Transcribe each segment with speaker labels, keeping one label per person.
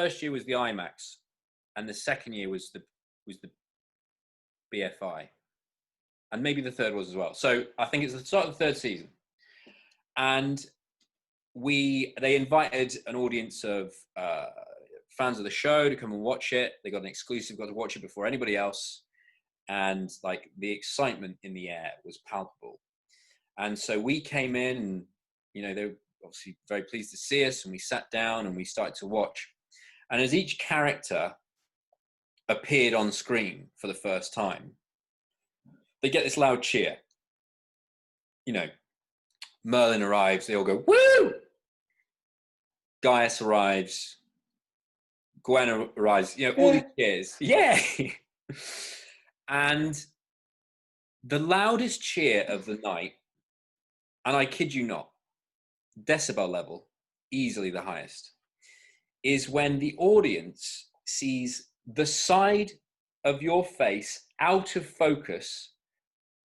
Speaker 1: first year was the IMAX, and the second year was the BFI, and maybe the third was as well. So I think it's the start of the third season, and they invited an audience of fans of the show to come and watch it. They got an exclusive, got to watch it before anybody else, and like the excitement in the air was palpable. And so we came in, and they were obviously very pleased to see us, and we sat down and we started to watch. And as each character appeared on screen for the first time, they get this loud cheer. Merlin arrives, they all go, woo! Gaius arrives, Gwen arrives, all these cheers. Yeah! And the loudest cheer of the night, and I kid you not, decibel level, easily the highest, is when the audience sees the side of your face out of focus,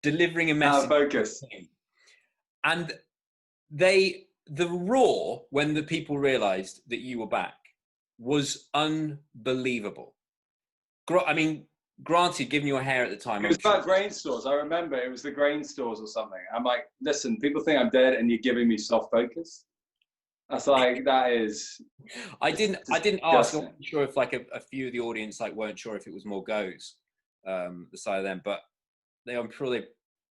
Speaker 1: delivering a message.
Speaker 2: Out of focus.
Speaker 1: And the roar when the people realized that you were back was unbelievable. I mean, granted, given your hair at the time,
Speaker 2: it was about grain stores. I remember it was the grain stores or something. I'm like, listen, people think I'm dead, and you're giving me soft focus. That's like, that is.
Speaker 1: I didn't ask. I'm not sure if like a few of the audience weren't sure if it was more goes, the side of them, but I'm sure they.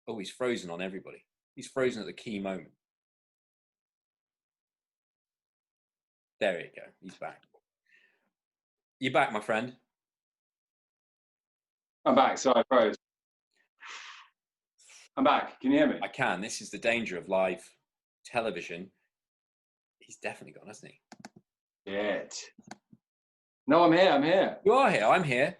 Speaker 1: Oh, he's frozen on everybody. He's frozen at the key moment. There you go. He's back. You're back, my friend.
Speaker 2: I'm back. Sorry, I froze. I'm back. Can you hear me?
Speaker 1: I can. This is the danger of live television. He's definitely gone, hasn't he?
Speaker 2: Shit. No, I'm here. I'm here.
Speaker 1: You are here. I'm here.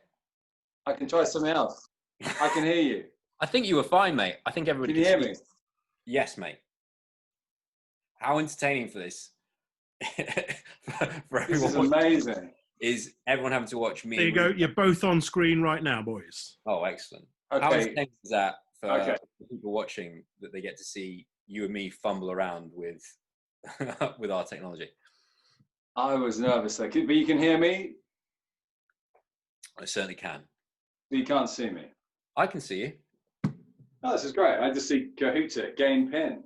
Speaker 2: I can try something else. I can hear you.
Speaker 1: I think you were fine, mate. I think everybody
Speaker 2: can you hear me?
Speaker 1: Yes, mate. How entertaining for this. for everyone.
Speaker 2: This is amazing.
Speaker 1: Is everyone having to watch me?
Speaker 3: There you go. You're both on screen right now, boys.
Speaker 1: Oh, excellent.
Speaker 2: Okay.
Speaker 1: How entertaining is that for people watching, that they get to see you and me fumble around with with our technology?
Speaker 2: I was nervous there, but you can hear me?
Speaker 1: I certainly can.
Speaker 2: You can't see me.
Speaker 1: I can see you.
Speaker 2: Oh, this is great. I just see Kahoot gain pin.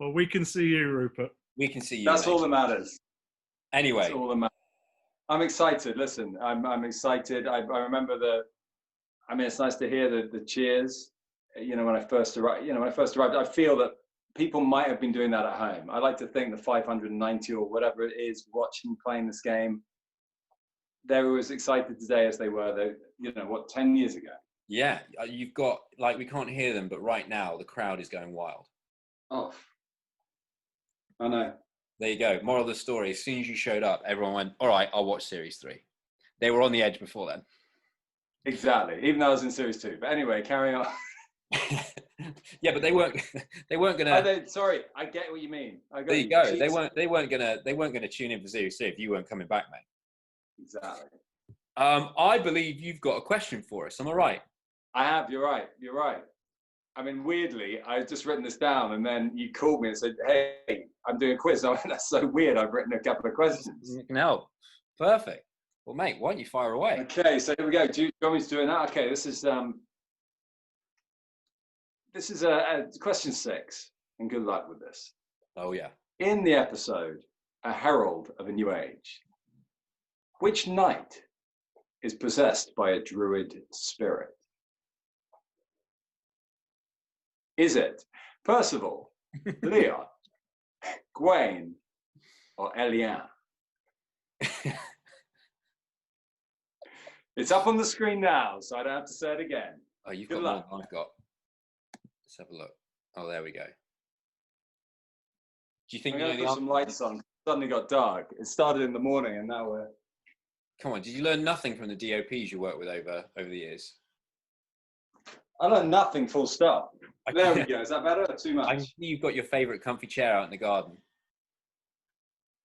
Speaker 3: Well, we can see you, Rupert.
Speaker 1: We can see you.
Speaker 2: That's all that matters.
Speaker 1: Anyway.
Speaker 2: That's all that matters. I'm excited. Listen, I'm excited. I remember it's nice to hear the cheers. When I first arrived, I feel that people might have been doing that at home. I like to think the 590 or whatever it is playing this game, they were as excited today as they were, 10 years ago.
Speaker 1: Yeah, you've got, we can't hear them, but right now the crowd is going wild.
Speaker 2: Oh, I know.
Speaker 1: There you go. Moral of the story, as soon as you showed up, everyone went, all right, I'll watch Series 3. They were on the edge before then.
Speaker 2: Exactly, even though I was in Series 2. But anyway, carry on.
Speaker 1: Yeah, but they weren't gonna.
Speaker 2: Sorry, I get what you mean.
Speaker 1: There you go. They weren't gonna tune in for Series 2 if you weren't coming back, mate.
Speaker 2: Exactly.
Speaker 1: I believe you've got a question for us. Am I right?
Speaker 2: I have. You're right. I mean, weirdly, I've just written this down, and then you called me and said, "Hey, I'm doing a quiz." I went, that's so weird. I've written a couple of questions.
Speaker 1: You can help. Perfect. Well, mate, why don't you fire away?
Speaker 2: Okay, so here we go. Do you want me to do that? Okay, this is question 6, and good luck with this.
Speaker 1: Oh yeah.
Speaker 2: In the episode, A Herald of a New Age, which knight is possessed by a druid spirit? Is it Percival, Leon, Gawain, or Elian? It's up on the screen now, so I don't have to say it again.
Speaker 1: Oh, you've got more than I've got. Let's have a look. Oh, there we go. Do you think
Speaker 2: I'm
Speaker 1: you
Speaker 2: going
Speaker 1: know
Speaker 2: to
Speaker 1: the
Speaker 2: put some lights on? Suddenly got dark. It started in the morning, and now we're.
Speaker 1: Come on, did you learn nothing from the DOPs you worked with over the years?
Speaker 2: I learned nothing, full stop. There we go. Is that better or too much?
Speaker 1: I see you've got your favourite comfy chair out in the garden.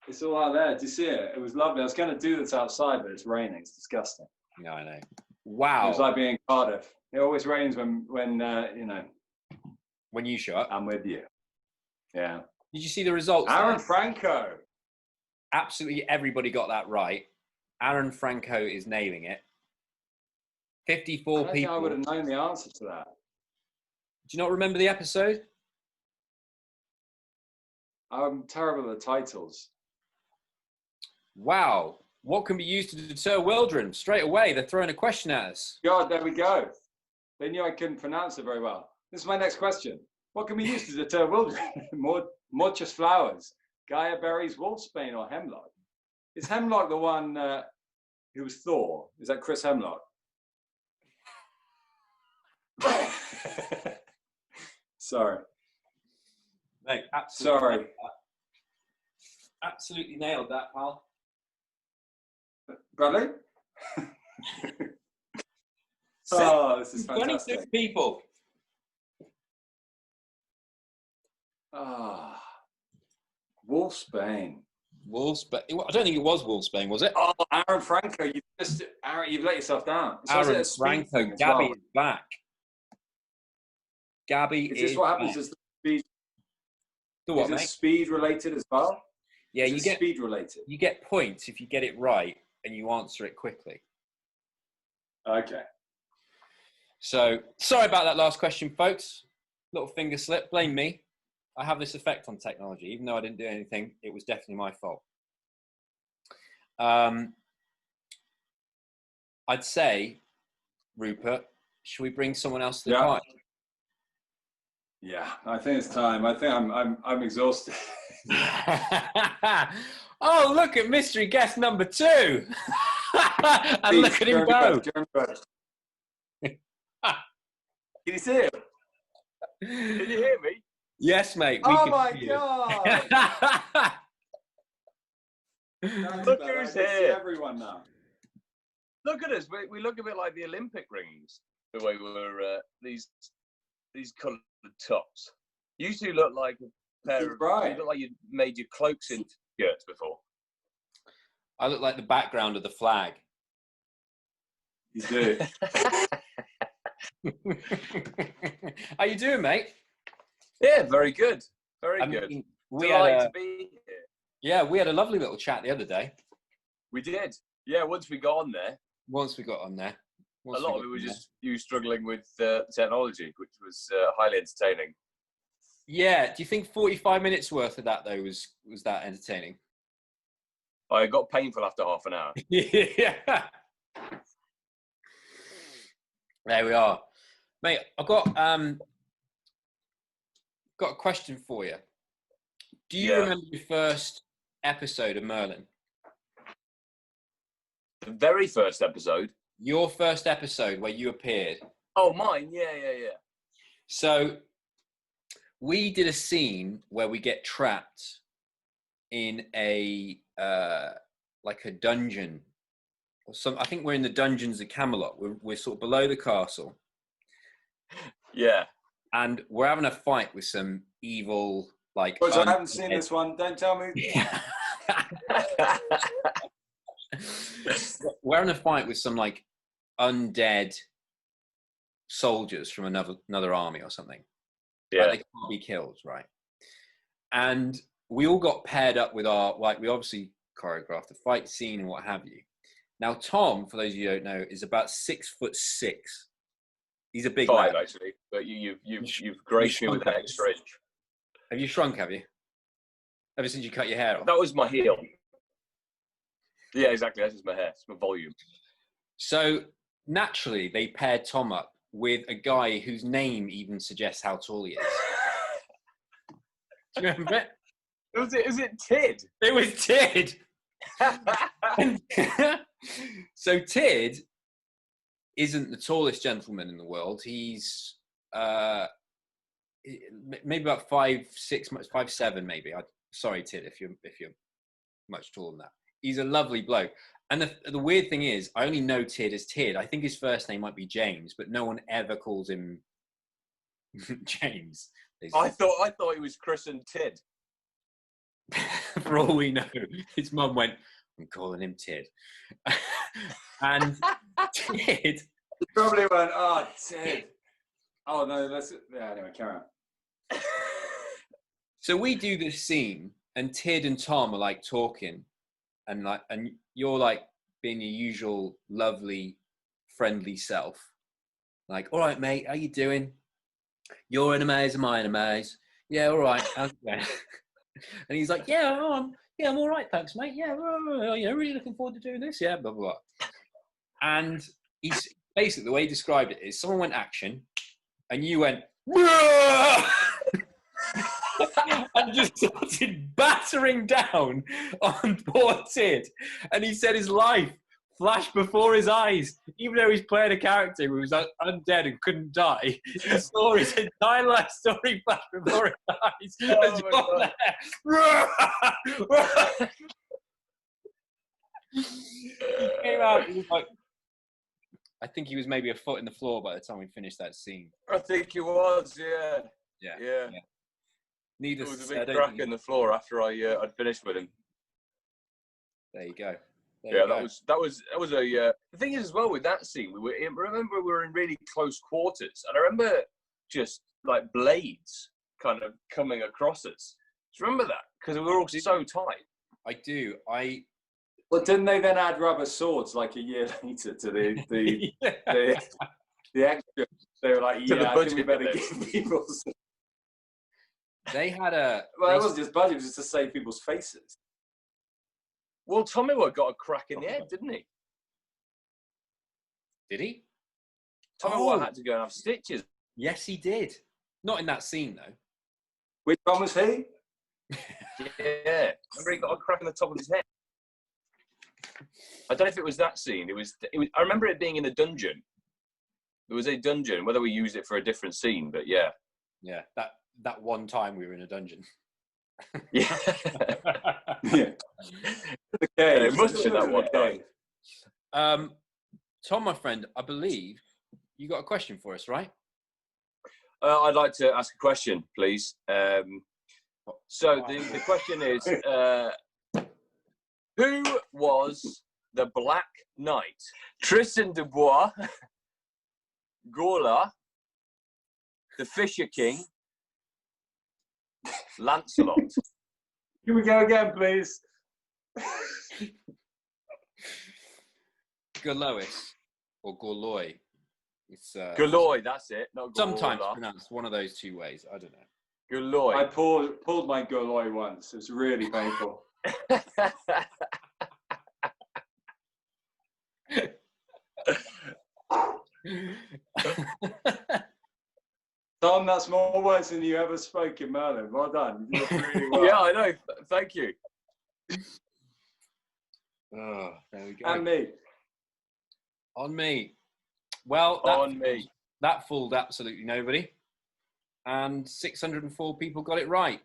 Speaker 2: It's all out there. Do you see it? It was lovely. I was going to do this outside, but it's raining. It's disgusting.
Speaker 1: No, I know. Wow.
Speaker 2: It was like being in Cardiff. It always rains when
Speaker 1: you show up.
Speaker 2: I'm with you. Yeah.
Speaker 1: Did you see the results?
Speaker 2: Aaron Franco.
Speaker 1: Absolutely everybody got that right. Aaron Franco is nailing it.
Speaker 2: I
Speaker 1: 54
Speaker 2: don't think
Speaker 1: people.
Speaker 2: I would have known the answer to that.
Speaker 1: Do you not remember the episode?
Speaker 2: I'm terrible at titles.
Speaker 1: Wow. What can be used to deter wildren? Straight away, they're throwing a question at us.
Speaker 2: God, there we go. They knew I couldn't pronounce it very well. This is my next question. What can be used to deter wildren? Morchus flowers, Gaia berries, wolfsbane, or hemlock? Is hemlock the one who was Thor? Is that Chris Hemlock? Sorry.
Speaker 1: Mate, absolutely.
Speaker 2: Sorry.
Speaker 1: Absolutely nailed that, pal.
Speaker 2: Bradley? Oh, this is
Speaker 1: 22
Speaker 2: fantastic.
Speaker 1: people.
Speaker 2: Ah, wolfsbane.
Speaker 1: Wolfsbane. I don't think it was Wolfsbane, was it?
Speaker 2: Oh, Aaron Franco, you've let yourself down. So is it
Speaker 1: Aaron
Speaker 2: a speed
Speaker 1: Franco.
Speaker 2: thing as
Speaker 1: Gabby
Speaker 2: well?
Speaker 1: is back. Gabby
Speaker 2: Is this what happens?
Speaker 1: back.
Speaker 2: Is the speed?
Speaker 1: The what,
Speaker 2: Is it
Speaker 1: mate?
Speaker 2: speed related as well?
Speaker 1: Yeah,
Speaker 2: Is
Speaker 1: you
Speaker 2: it
Speaker 1: get
Speaker 2: speed related.
Speaker 1: you get points if you get it right and you answer it quickly.
Speaker 2: Okay.
Speaker 1: So sorry about that last question, folks. Little finger slip. Blame me. I have this effect on technology. Even though I didn't do anything, it was definitely my fault. I'd say, Rupert, should we bring someone else to the
Speaker 2: Yeah.
Speaker 1: party?
Speaker 2: Yeah, I think it's time. I think I'm exhausted.
Speaker 1: Oh, look at mystery guest number 2. And look at him go.
Speaker 2: Can you see him?
Speaker 4: Can you hear me?
Speaker 1: Yes, mate. We
Speaker 2: Oh
Speaker 1: can
Speaker 2: my
Speaker 1: see you.
Speaker 2: God!
Speaker 4: Look
Speaker 2: I
Speaker 4: who's
Speaker 2: can see
Speaker 4: here.
Speaker 2: everyone now.
Speaker 4: Look at us. We look a bit like the Olympic rings. The way we're these coloured tops. You two look like a pair of.
Speaker 2: Right.
Speaker 4: You look like you made your cloaks into skirts before.
Speaker 1: I look like the background of the flag.
Speaker 2: You do.
Speaker 1: How you doing, mate?
Speaker 4: Yeah, very good. Very
Speaker 1: I
Speaker 4: good.
Speaker 1: mean, we had
Speaker 4: Delighted
Speaker 1: a,
Speaker 4: to be here.
Speaker 1: yeah, we had a lovely little chat the other day.
Speaker 4: We did. Yeah, once we got on there,
Speaker 1: Once we got on there,
Speaker 4: a lot of it was just you struggling with technology, which was highly entertaining.
Speaker 1: Yeah. Do you think 45 minutes worth of that though was that entertaining?
Speaker 4: I got painful after half an hour.
Speaker 1: Yeah. There we are, mate. I've got a question for you. Do you
Speaker 4: Yeah.
Speaker 1: remember your first episode of Merlin?
Speaker 4: The very first episode.
Speaker 1: Your first episode where you appeared.
Speaker 4: Oh, mine. Yeah.
Speaker 1: So we did a scene where we get trapped in a like a dungeon or some. I think we're in the dungeons of Camelot. We're sort of below the castle,
Speaker 4: Yeah.
Speaker 1: and we're having a fight with some evil like.
Speaker 2: Boys, I haven't seen this one. Don't tell me.
Speaker 1: We're having a fight with some like undead soldiers from another army or something.
Speaker 4: Yeah.
Speaker 1: Like, they can't be killed, right? And we all got paired up with our, like, we obviously choreographed the fight scene and what have you. Now, Tom, for those of you who don't know, is about 6'6". He's a big
Speaker 4: 5
Speaker 1: lad.
Speaker 4: actually, but you've graced me with an extra inch.
Speaker 1: Have you shrunk? Have you? Ever since you cut your hair off?
Speaker 4: That was my heel. Yeah, exactly. That's just my hair. It's my volume.
Speaker 1: So naturally, they paired Tom up with a guy whose name even suggests how tall he is. Do you remember it?
Speaker 4: Is it Tid?
Speaker 1: It was Tid. So Tid isn't the tallest gentleman in the world. He's maybe about 5'6", 5'7", maybe. Sorry, Tid, if you're much taller than that. He's a lovely bloke. And the weird thing is, I only know Tid as Tid. I think his first name might be James, but no one ever calls him James.
Speaker 4: I thought it was Chris and Tid.
Speaker 1: For all we know, his mum went, I'm calling him Tid. And Tid...
Speaker 2: You probably went, oh, Ted. Oh, no, anyway, carry on.
Speaker 1: So we do this scene, and Tid and Tom are like talking, and you're like being your usual lovely, friendly self. Like, all right, mate, how you doing? You're in a maze, am I in a maze? Yeah, all right. How's it going? And he's like, I'm all right, thanks, mate. Yeah, really looking forward to doing this. Yeah, blah, blah, blah. And he's basically, the way he described it is someone went action and you went, and just started battering down on poor Tid. And he said his life flashed before his eyes. Even though he's playing a character who was undead and couldn't die, he saw his entire life story flash before his eyes.
Speaker 4: Oh
Speaker 1: He came out, he was like, I think he was maybe a foot in the floor by the time we finished that scene.
Speaker 4: I think it was, yeah.
Speaker 1: Yeah.
Speaker 4: There
Speaker 1: Needless
Speaker 4: was
Speaker 1: to
Speaker 4: a
Speaker 1: say,
Speaker 4: big crack in the floor after I'd finished with him.
Speaker 1: there you go.
Speaker 4: That was a. The thing is, as well, with that scene, remember we were in really close quarters, and I remember just like blades kind of coming across us. Do you remember that? Because we were all so tight.
Speaker 1: I do.
Speaker 2: Well, didn't they then add rubber swords like a year later to the extra? They were like,
Speaker 4: To the
Speaker 2: yeah, I think we
Speaker 4: budget
Speaker 2: better
Speaker 4: bit.
Speaker 2: give people.
Speaker 1: They had a.
Speaker 2: Well, it wasn't just budget; it was just to save people's faces.
Speaker 4: Well, Tomiwa got a crack in the head, didn't he?
Speaker 1: Did he?
Speaker 4: Tomiwa had to go and have stitches.
Speaker 1: Yes, he did. Not in that scene, though.
Speaker 2: Which one was he?
Speaker 4: Yeah, remember he got a crack in the top of his head. I don't know if it was that scene. It was. I remember it being in a dungeon. There was a dungeon. Whether we used it for a different scene, but yeah.
Speaker 1: Yeah, that one time we were in a dungeon.
Speaker 4: Yeah.
Speaker 2: Yeah. Okay,
Speaker 4: It must have been that one time.
Speaker 1: Tom, my friend, I believe you got a question for us, right?
Speaker 4: I'd like to ask a question, please. So the question is, who was the Black Knight? Tristan de Bois, Gorla, the Fisher King, Lancelot.
Speaker 2: Can we go again, please?
Speaker 1: Gorlois or Gorloy. It's
Speaker 4: Galoy, that's it. Not
Speaker 1: sometimes
Speaker 4: Gorla.
Speaker 1: pronounced one of those two ways. I don't know.
Speaker 2: I
Speaker 4: Galoy.
Speaker 2: pulled my Goloy once. It was really painful. Tom, that's more words than you ever spoke in Merlin. Well done. You did really well.
Speaker 4: Yeah, I know. Thank you.
Speaker 1: Oh, there we go.
Speaker 2: And me.
Speaker 1: On me. Well, that fooled absolutely nobody. And 604 people got it right.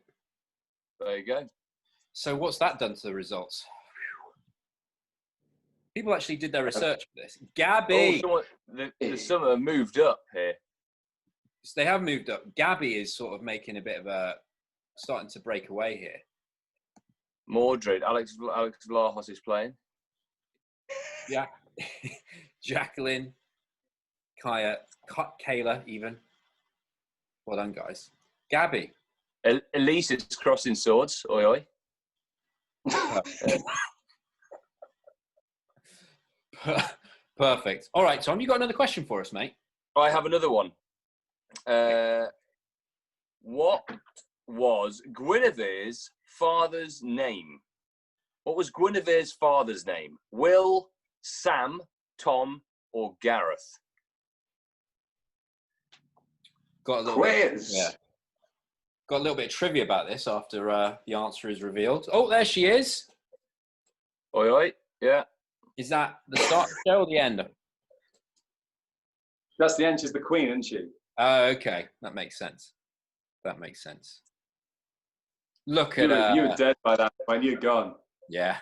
Speaker 4: There you go.
Speaker 1: So what's that done to the results? People actually did their research for this. Gabby.
Speaker 4: The summer moved up here.
Speaker 1: So they have moved up. Gabby is sort of making a bit of starting to break away here.
Speaker 4: Mordred, Alex Vlahos is playing.
Speaker 1: Yeah. Jacqueline, Kayla even. Well done, guys. Gabby.
Speaker 4: Elise is crossing swords. Oi, oi.
Speaker 1: Perfect. All right, Tom, you got another question for us, mate?
Speaker 4: I have another one. What was Guinevere's father's name? What was Guinevere's father's name? Will, Sam, Tom, or Gareth?
Speaker 1: Got a little
Speaker 2: Quiz.
Speaker 1: bit, yeah. Got a little bit of trivia about this after the answer is revealed. Oh, there she is.
Speaker 4: Oi, oi. Yeah.
Speaker 1: Is that the start of the show or the end?
Speaker 2: That's the end. She's the queen, isn't she?
Speaker 1: Oh, okay. That makes sense. Look at
Speaker 2: You were dead by that point. You're gone.
Speaker 1: Yeah.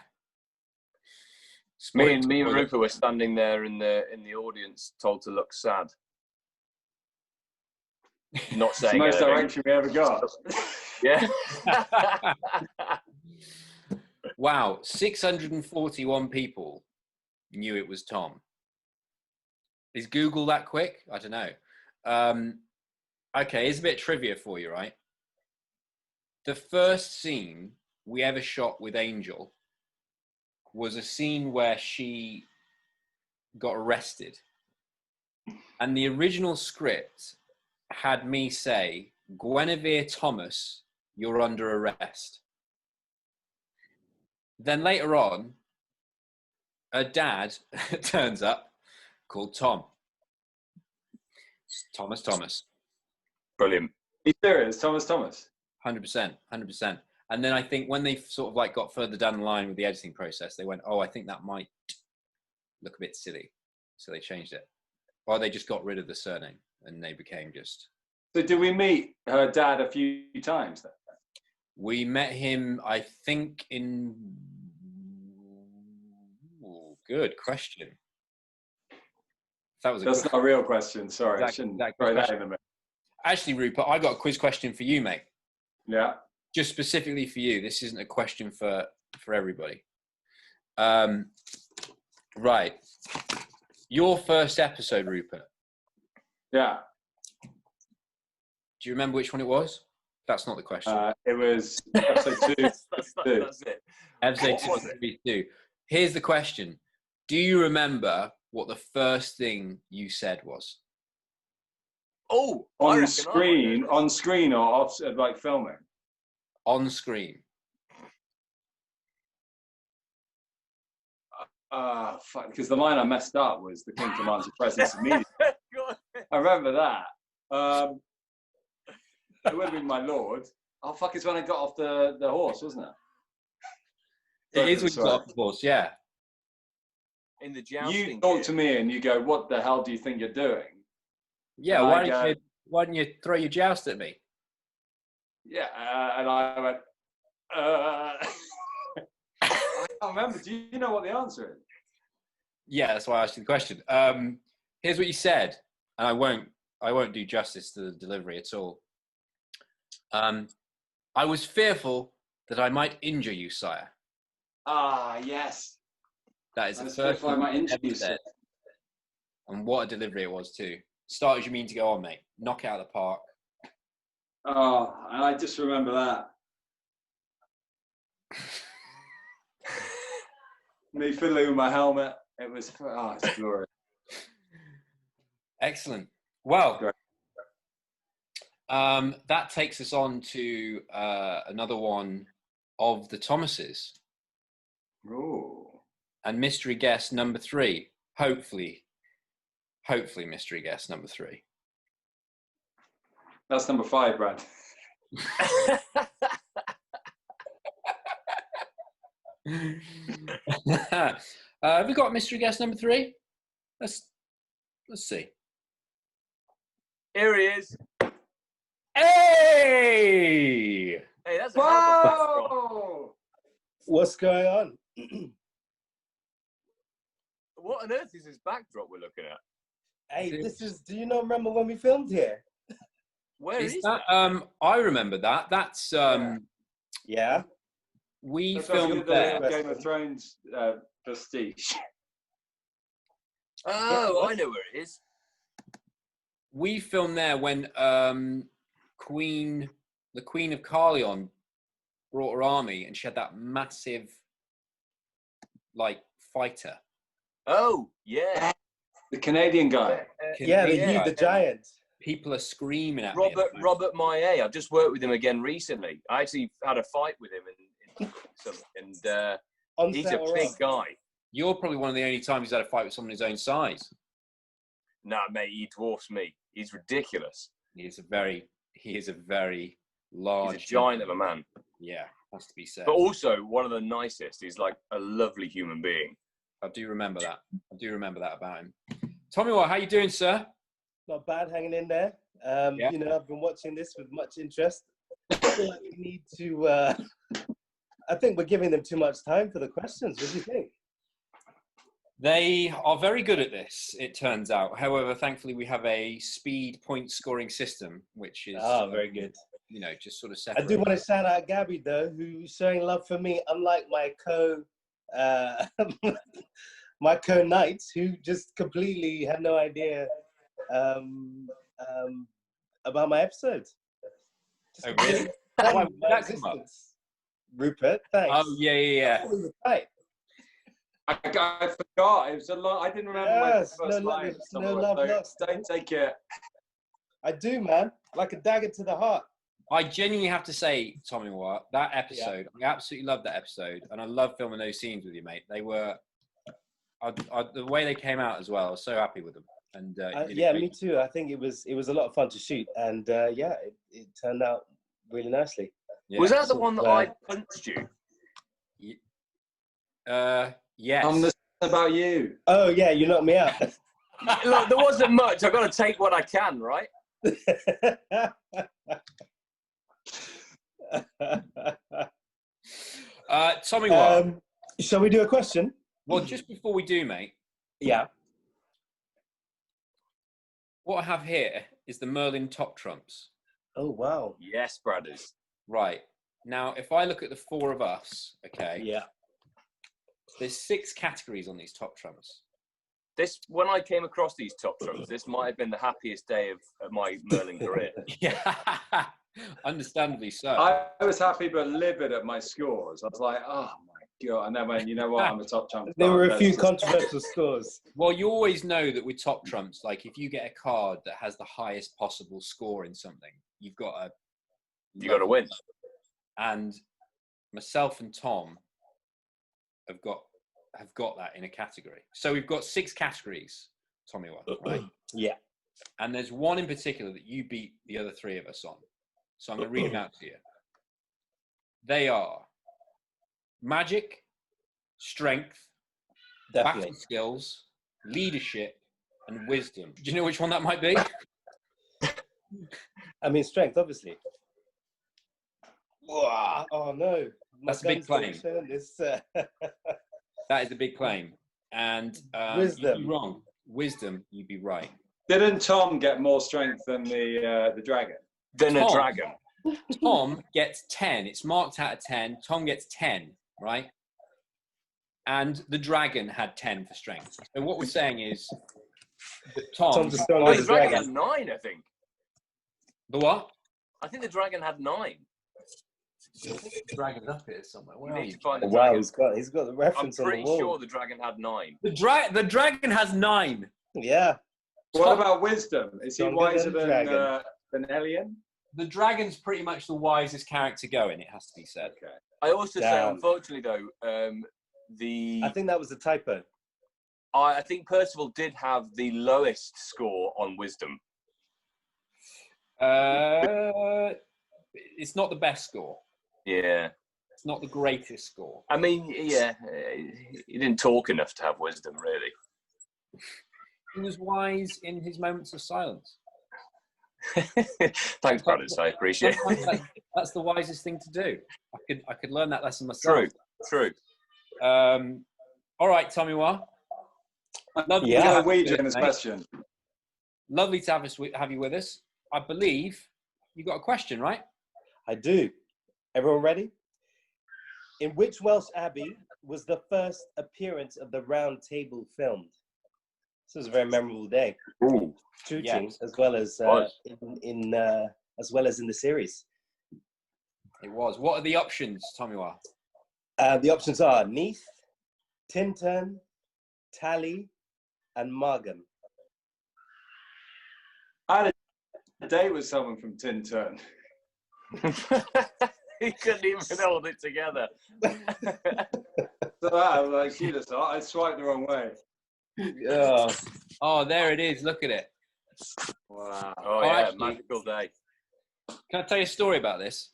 Speaker 4: Me and Rupert were standing there in the audience, told to look sad. Not
Speaker 2: It's the
Speaker 4: saying
Speaker 2: most
Speaker 4: anything.
Speaker 2: direction we ever got.
Speaker 4: Yeah.
Speaker 1: Wow, 641 people knew it was Tom. Is Google that quick? I don't know. Okay, here's a bit of trivia for you, right? The first scene we ever shot with Angel was a scene where she got arrested. And the original script had me say, Guinevere Thomas, you're under arrest. Then later on, her dad turns up called Tom. Thomas.
Speaker 4: Brilliant.
Speaker 2: He's serious, Thomas.
Speaker 1: 100%. And then I think when they sort of like got further down the line with the editing process, they went, oh, I think that might look a bit silly. So they changed it. Or they just got rid of the surname and they became just...
Speaker 2: So did we meet her dad a few times then?
Speaker 1: We met him, I think, in... Ooh, good question. That was
Speaker 2: That's not a real question. Sorry, I
Speaker 1: Exactly,
Speaker 2: shouldn't
Speaker 1: exact
Speaker 2: throw that
Speaker 1: question.
Speaker 2: in the mix.
Speaker 1: Actually, Rupert, I got a quiz question for you, mate.
Speaker 2: Yeah.
Speaker 1: Just specifically for you. This isn't a question for everybody. Right. Your first episode, Rupert.
Speaker 2: Yeah.
Speaker 1: Do you remember which one it was? That's not the question.
Speaker 2: It was episode 2.
Speaker 4: that's it.
Speaker 1: Episode
Speaker 4: what was it?
Speaker 1: 2. Here's the question. Do you remember what the first thing you said was?
Speaker 4: Oh, I
Speaker 2: On
Speaker 4: reckon
Speaker 2: screen,
Speaker 4: I
Speaker 2: on screen or off, like filming?
Speaker 1: On screen.
Speaker 2: Fuck, because the line I messed up was the king commands the presence of media.
Speaker 4: Go on.
Speaker 2: I remember that. It would have been my lord. Oh, fuck, it's when I got off the horse, wasn't it?
Speaker 1: It is when you got off the horse, yeah.
Speaker 4: In the jousting.
Speaker 2: You talk
Speaker 4: gear.
Speaker 2: to me and you go, what the hell do you think you're doing?
Speaker 1: Yeah,
Speaker 2: And
Speaker 1: why didn't you throw your joust at me?
Speaker 2: Yeah, and I went, I can't remember. Do you know what the answer is?
Speaker 1: Yeah, that's why I asked you the question. Here's what you said, and I won't do justice to the delivery at all. I was fearful that I might injure you, sire.
Speaker 2: Yes.
Speaker 1: That is the
Speaker 2: That's
Speaker 1: first
Speaker 2: if I
Speaker 1: thing
Speaker 2: might
Speaker 1: you
Speaker 2: injure
Speaker 1: ever
Speaker 2: you,
Speaker 1: said. And what a delivery it was too. Start as you mean to go on, mate. Knock it out of the park.
Speaker 2: Oh, and I just remember that. Me fiddling with my helmet. It was, it's glorious.
Speaker 1: Excellent. Well,
Speaker 2: Great.
Speaker 1: that takes us on to another one of the Thomases.
Speaker 2: Ooh.
Speaker 1: And mystery guest number 3. Hopefully mystery guest number 3.
Speaker 2: That's number 5, Brad.
Speaker 1: Have we got mystery guest number 3? Let's see.
Speaker 4: Here he is.
Speaker 1: Hey!
Speaker 4: Hey, that's a hell of a backdrop.
Speaker 2: Whoa!
Speaker 5: What's going on?
Speaker 4: What on earth is this backdrop we're looking at?
Speaker 5: Hey, do you not remember when we filmed here?
Speaker 4: Where
Speaker 1: Is
Speaker 4: is
Speaker 1: that? I remember that. That's
Speaker 5: Yeah.
Speaker 1: we
Speaker 2: That's why I
Speaker 1: filmed
Speaker 2: did the
Speaker 1: there.
Speaker 2: Game of Thrones prestige.
Speaker 4: Oh, I know where it is.
Speaker 1: We filmed there when the Queen of Carleon brought her army, and she had that massive, like, fighter.
Speaker 4: Oh, yeah.
Speaker 2: The Canadian guy.
Speaker 5: Yeah,
Speaker 4: yeah.
Speaker 5: the giant.
Speaker 1: People are screaming at me.
Speaker 4: Robert Maillet. I've just worked with him again recently. I actually had a fight with him, and
Speaker 5: On
Speaker 4: he's
Speaker 5: set
Speaker 4: a
Speaker 5: or
Speaker 4: big
Speaker 5: off?
Speaker 4: guy.
Speaker 1: You're probably one of the only times he's had a fight with someone his own size.
Speaker 4: Nah, mate, he dwarfs me. He's ridiculous.
Speaker 1: He is a very large,
Speaker 4: He's a giant of a man.
Speaker 1: Yeah, has to be said.
Speaker 4: But also one of the nicest. He's like a lovely human being.
Speaker 1: I do remember that. I do remember that about him. Tommy, how you doing, sir?
Speaker 5: Not bad, hanging in there.
Speaker 1: Yeah.
Speaker 5: You know, I've been watching this with much interest. I feel like we need to. I think we're giving them too much time for the questions. What do you think?
Speaker 1: They are very good at this, it turns out. However, thankfully, we have a speed point scoring system, which is
Speaker 5: Very good.
Speaker 1: You know, just sort of
Speaker 5: I
Speaker 1: separate.
Speaker 5: do want to shout out Gabby though, who's showing love for me, unlike my my co-knights who just completely had no idea about my episode. Just
Speaker 1: Oh, really?
Speaker 5: completely
Speaker 1: Why would
Speaker 5: my
Speaker 1: that come up?
Speaker 5: existence. Rupert, thanks.
Speaker 1: Oh, yeah.
Speaker 5: Oh, we were tight.
Speaker 2: I forgot. It was a lot. I didn't remember my
Speaker 5: Yes,
Speaker 2: first
Speaker 5: no,
Speaker 2: line.
Speaker 5: no love lost.
Speaker 2: Don't take it.
Speaker 5: I do, man. Like a dagger to the heart.
Speaker 1: I genuinely have to say, Tommy Watt, that episode, I absolutely loved that episode, and I love filming those scenes with you, mate. They were the way they came out as well. I was so happy with them. And you did a
Speaker 5: Yeah,
Speaker 1: great
Speaker 5: me too. I think it was a lot of fun to shoot, and yeah, it turned out really nicely.
Speaker 1: Yeah.
Speaker 4: Was that the one that I punched you?
Speaker 1: Yes.
Speaker 2: I'm listening about you.
Speaker 5: Oh yeah, you knocked me out.
Speaker 4: Look, there wasn't much. I've got to take what I can, right?
Speaker 1: Tommy Watt.
Speaker 5: Shall we do a question?
Speaker 1: Well, just before we do, mate,
Speaker 5: Yeah.
Speaker 1: what I have here is the Merlin Top Trumps.
Speaker 5: Oh wow.
Speaker 4: Yes, brothers.
Speaker 1: Right. Now, if I look at the four of us, okay,
Speaker 5: Yeah.
Speaker 1: there's 6 categories on these Top Trumps.
Speaker 4: When I came across these top trumps, this might have been the happiest day of my Merlin career.
Speaker 1: Yeah, understandably so.
Speaker 2: I was happy but livid at my scores. I was like, oh my God. And then when, you know what, I'm a top trump.
Speaker 5: There were a few controversial scores.
Speaker 1: Well, you always know that with Top Trumps, like if you get a card that has the highest possible score in something, you've got
Speaker 4: to win.
Speaker 1: And myself and Tom have got that in a category. So we've got 6 categories, Tommy, right?
Speaker 5: Yeah.
Speaker 1: And there's one in particular that you beat the other 3 of us on. So I'm going to read them out to you. They are magic, strength,
Speaker 5: Definitely.
Speaker 1: battle skills, leadership, and wisdom. Do you know which one that might be?
Speaker 5: I mean, strength, obviously. Whoa, oh no.
Speaker 1: That's a big claim.
Speaker 5: This,
Speaker 1: That is a big claim. And
Speaker 5: Wisdom.
Speaker 1: you'd be wrong. Wisdom, you'd be right.
Speaker 2: Didn't Tom get more strength than the dragon?
Speaker 4: Then a
Speaker 1: Tom.
Speaker 4: dragon.
Speaker 1: Tom gets 10. It's marked out of 10. Tom gets 10, right? And the dragon had 10 for strength. So what we're saying is that
Speaker 5: Tom's the
Speaker 4: Oh,
Speaker 5: strongest
Speaker 4: the dragon
Speaker 5: dragon.
Speaker 4: had 9, I think.
Speaker 1: The what?
Speaker 4: I think the dragon had 9.
Speaker 1: The dragon's up here somewhere.
Speaker 4: We need to find the
Speaker 5: Wow,
Speaker 4: dragon.
Speaker 5: he's got the
Speaker 4: I'm
Speaker 5: reference on the
Speaker 4: pretty
Speaker 5: wall.
Speaker 4: sure the dragon had 9.
Speaker 1: The dragon has 9.
Speaker 5: Yeah.
Speaker 2: What about wisdom? Is he
Speaker 5: Stronger
Speaker 2: wiser
Speaker 5: than dragon.
Speaker 2: than Elian?
Speaker 1: The dragon's pretty much the wisest character going, it has to be said.
Speaker 2: Okay.
Speaker 4: I also say,
Speaker 5: Damn.
Speaker 4: unfortunately, though,
Speaker 5: I think that was a typo.
Speaker 4: I think Percival did have the lowest score on wisdom.
Speaker 1: It's not the best score.
Speaker 4: Yeah.
Speaker 1: It's not the greatest score.
Speaker 4: I mean, yeah, he didn't talk enough to have wisdom, really.
Speaker 1: He was wise in his moments of silence.
Speaker 4: Thanks, brothers. I appreciate it.
Speaker 1: That's the wisest thing to do. I could learn that lesson myself.
Speaker 4: True.
Speaker 1: All right, Tommy Wah. Lovely
Speaker 2: Yeah,
Speaker 1: to have
Speaker 2: we
Speaker 1: you,
Speaker 2: during this
Speaker 1: mate.
Speaker 2: question.
Speaker 1: Lovely to have you with us. I believe you got a question, right?
Speaker 5: I do. Everyone ready? In which Welsh abbey was the first appearance of the Round Table filmed? This was a very memorable day.
Speaker 4: Ooh.
Speaker 5: Shooting
Speaker 1: Yes.
Speaker 5: as well as
Speaker 4: Was.
Speaker 5: in the series.
Speaker 1: It was. What are the options, Tommy Wah?
Speaker 5: The options are Neath, Tintern, Tally, and Margam.
Speaker 2: I had a date with someone from Tintern.
Speaker 4: He couldn't even hold it together.
Speaker 2: So I was like, she just, I swiped the wrong way.
Speaker 5: Oh,
Speaker 1: Oh, there it is. Look at it.
Speaker 2: Wow.
Speaker 4: Oh,
Speaker 1: Oh,
Speaker 4: yeah,
Speaker 1: actually-
Speaker 4: magical day.
Speaker 1: Can I tell you a story about this?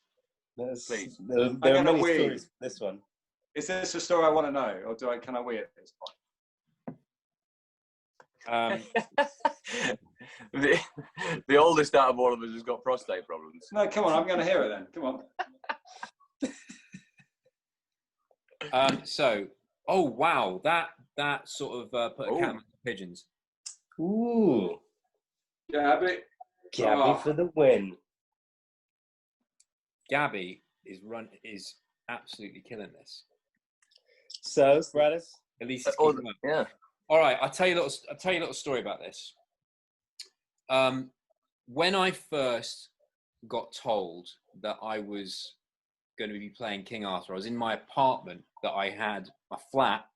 Speaker 4: Please.
Speaker 5: There
Speaker 2: I'm
Speaker 5: are
Speaker 2: gonna
Speaker 5: many
Speaker 2: win.
Speaker 5: stories for this one.
Speaker 2: Is this a story I want to know, or can I wee at this point?
Speaker 4: The oldest out of all of us has got prostate problems.
Speaker 2: No, come on, I'm going to hear it then. Come on.
Speaker 1: Oh wow, that sort of put a
Speaker 4: Ooh.
Speaker 1: cat amongst the pigeons.
Speaker 5: Ooh,
Speaker 2: Gabby.
Speaker 5: Gabby
Speaker 2: Oh.
Speaker 5: for the win.
Speaker 1: Gabby is absolutely killing this.
Speaker 5: So, brothers,
Speaker 1: At least it's
Speaker 4: Oh,
Speaker 1: keeping up.
Speaker 4: yeah.
Speaker 1: All right, I'll tell you a little story about this. When I first got told that I was going to be playing King Arthur, I was in my apartment that I had, my flat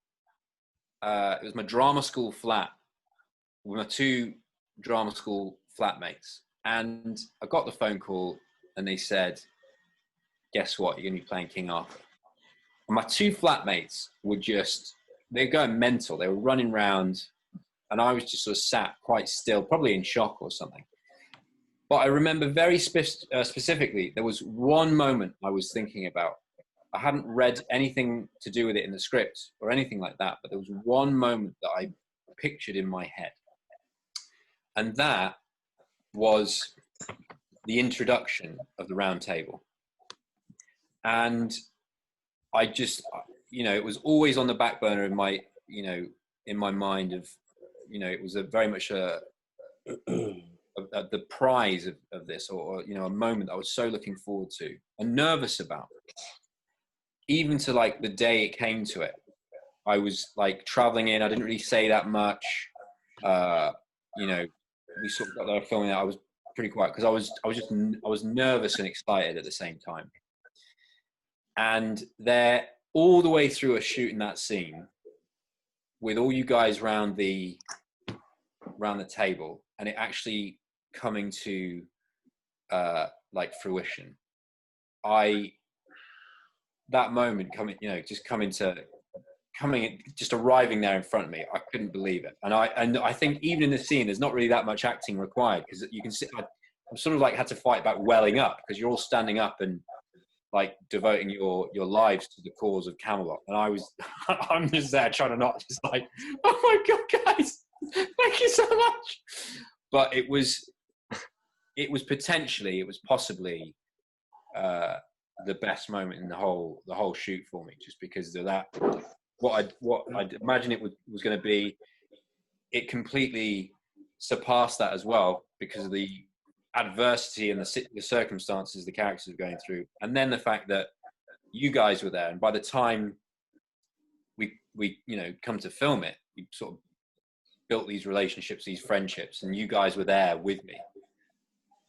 Speaker 1: it was my drama school flat with my 2 drama school flatmates, and I got the phone call, and they said, "Guess what? You're going to be playing King Arthur." And my 2 flatmates were they're going mental. They were running around, and I was just sort of sat quite still, probably in shock or something. But I remember very specifically, there was one moment I was thinking about. I hadn't read anything to do with it in the script or anything like that, but there was one moment that I pictured in my head. And that was the introduction of the Round Table. And I just, it was always on the back burner of my, in my mind of, it was very much the prize of this, or a moment I was so looking forward to and nervous about. Even to like the day it came to it, I was like traveling in. I didn't really say that much. We sort of got there filming it. I was pretty quiet because I was nervous and excited at the same time. And there, all the way through us shooting that scene, with all you guys round the table, and it actually coming to like fruition, that moment just arriving there in front of me, I couldn't believe it. And I think even in the scene, there's not really that much acting required, because you can see I'm sort of like had to fight back welling up, because you're all standing up and like devoting your lives to the cause of Camelot, and I'm just there trying to not just like, oh my God, guys, thank you so much. But it was possibly the best moment in the whole shoot for me, just because of that. What I'd imagine it was going to be, it completely surpassed that as well, because of the adversity and the circumstances the characters are going through, and then the fact that you guys were there, and by the time we come to film it, we sort of built these relationships, these friendships, and you guys were there with me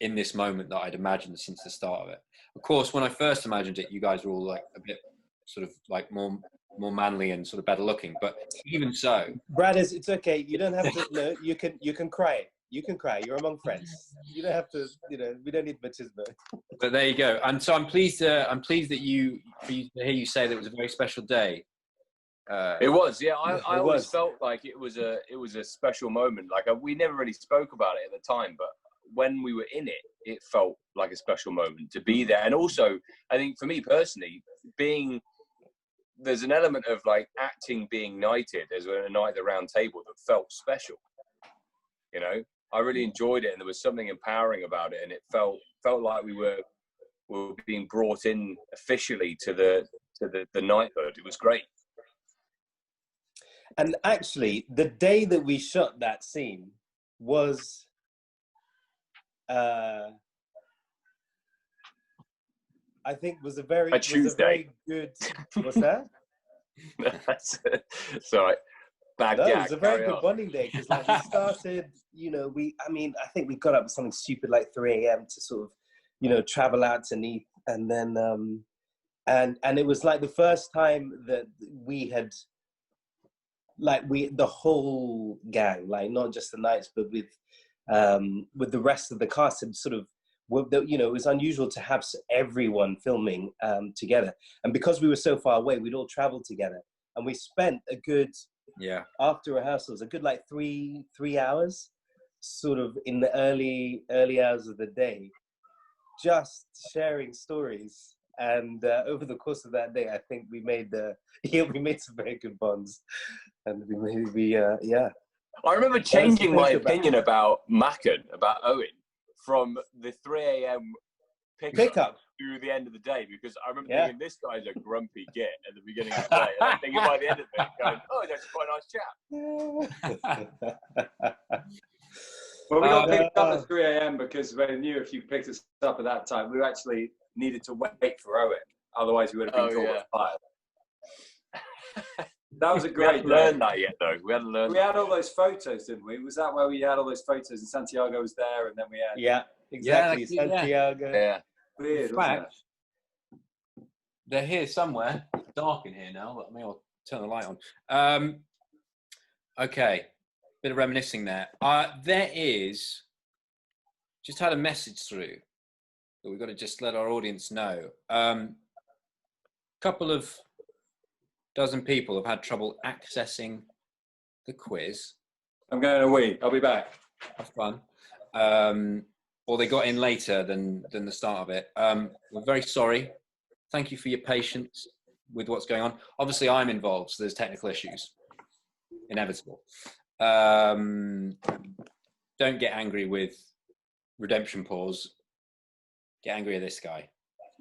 Speaker 1: in this moment that I'd imagined since the start of it. Of course, when I first imagined it, you guys were all like a bit sort of like more manly and sort of better looking, but even so,
Speaker 5: Brad, it's okay. You don't have to. No, you can cry. You can cry. You're among friends. You don't have to. We don't need machismo.
Speaker 1: But there you go. And so I'm pleased that for you to hear you say that it was a very special day.
Speaker 4: It was, yeah. I
Speaker 5: It
Speaker 4: always
Speaker 5: was.
Speaker 4: felt like it was a special moment. Like we never really spoke about it at the time, but when we were in it, it felt like a special moment to be there. And also, I think for me personally, there's an element of like acting being knighted as a knight at the Round Table that felt special. I really enjoyed it, and there was something empowering about it, and it felt like we were being brought in officially to the knighthood. It was great.
Speaker 5: And actually, the day that we shot that scene was I think was a very
Speaker 4: Tuesday.
Speaker 5: good. What's that?
Speaker 4: Sorry. Bad
Speaker 5: No,
Speaker 4: gag.
Speaker 5: it was a very
Speaker 4: Carry
Speaker 5: good
Speaker 4: on.
Speaker 5: bonding day, because like we started, I think we got up at something stupid like 3 a.m. to sort of, travel out to Neath, and then and it was like the first time that we had, like the whole gang, like not just the Knights, but with the rest of the cast, had sort of, it was unusual to have everyone filming together, and because we were so far away, we'd all traveled together, and we spent a good, after rehearsals, a good like three hours, sort of in the early hours of the day, just sharing stories. And over the course of that day, I think we made some very good bonds, and
Speaker 4: I remember changing my opinion about Mackin, about Owen, from the 3 a.m. pickup through the end of the day, because I remember thinking this guy's a grumpy git at the beginning of the day, and I'm thinking by the end of it, going, oh, that's quite a nice chap.
Speaker 2: Well, we got picked up at 3 a.m. because we knew if you picked us up at that time, we actually needed to wait for Owen. Otherwise, we would have been caught on fire. That was a great day.
Speaker 4: We hadn't learned that yet, though. We hadn't learned.
Speaker 2: We had all those photos, didn't we? Was that where we had all those photos and Santiago was there, and then we had...
Speaker 5: Yeah, exactly. Santiago.
Speaker 4: Yeah.
Speaker 2: Weird,
Speaker 1: In
Speaker 2: wasn't
Speaker 1: fact, they're here somewhere. It's dark in here now, but maybe I'll turn the light on. Okay, bit of reminiscing there. There is, just had a message through that we've got to just let our audience know. Couple of dozen people have had trouble accessing the quiz.
Speaker 2: I'm going to wee. I'll be back.
Speaker 1: Have fun. Or they got in later than the start of it. We're very sorry. Thank you for your patience with what's going on. Obviously, I'm involved, so there's technical issues. Inevitable. Don't get angry with Redemption Pause. Get angry at this guy.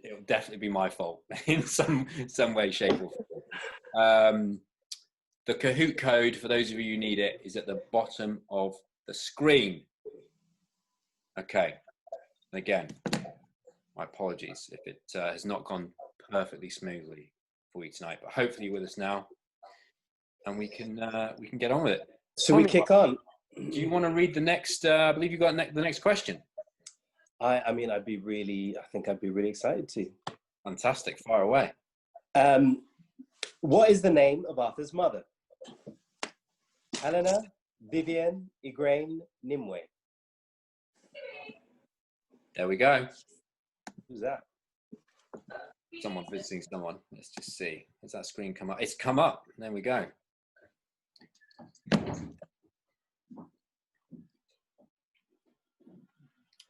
Speaker 1: It'll definitely be my fault in some way, shape, or form. The Kahoot code, for those of you who need it, is at the bottom of the screen. Okay. Again, my apologies if it has not gone perfectly smoothly for you tonight, but hopefully you're with us now, and we can get on with it.
Speaker 5: Should we kick on?
Speaker 1: Do you want to read the next? I believe you got the next question.
Speaker 5: I mean, I think I'd be really excited to.
Speaker 1: Fantastic. Fire away.
Speaker 5: What is the name of Arthur's mother? Helena, Vivian, Igraine, Nimue.
Speaker 1: There we go.
Speaker 5: Who's that?
Speaker 1: Someone visiting someone. Let's just see. Has that screen come up? It's come up. There we go.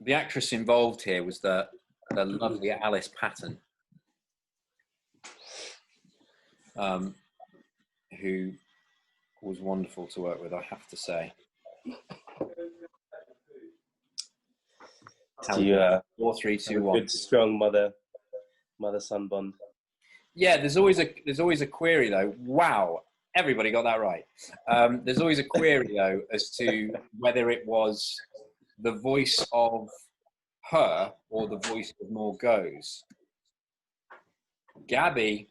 Speaker 1: The actress involved here was the lovely Alice Patton, who was wonderful to work with, I have to say.
Speaker 5: Do you
Speaker 1: 4, 3, 2,
Speaker 5: have a
Speaker 1: 1.
Speaker 5: good, strong mother-son bond?
Speaker 1: Yeah, there's always a query though. Wow, everybody got that right. There's always a query though as to whether it was the voice of her or the voice of More Goes. Gabby,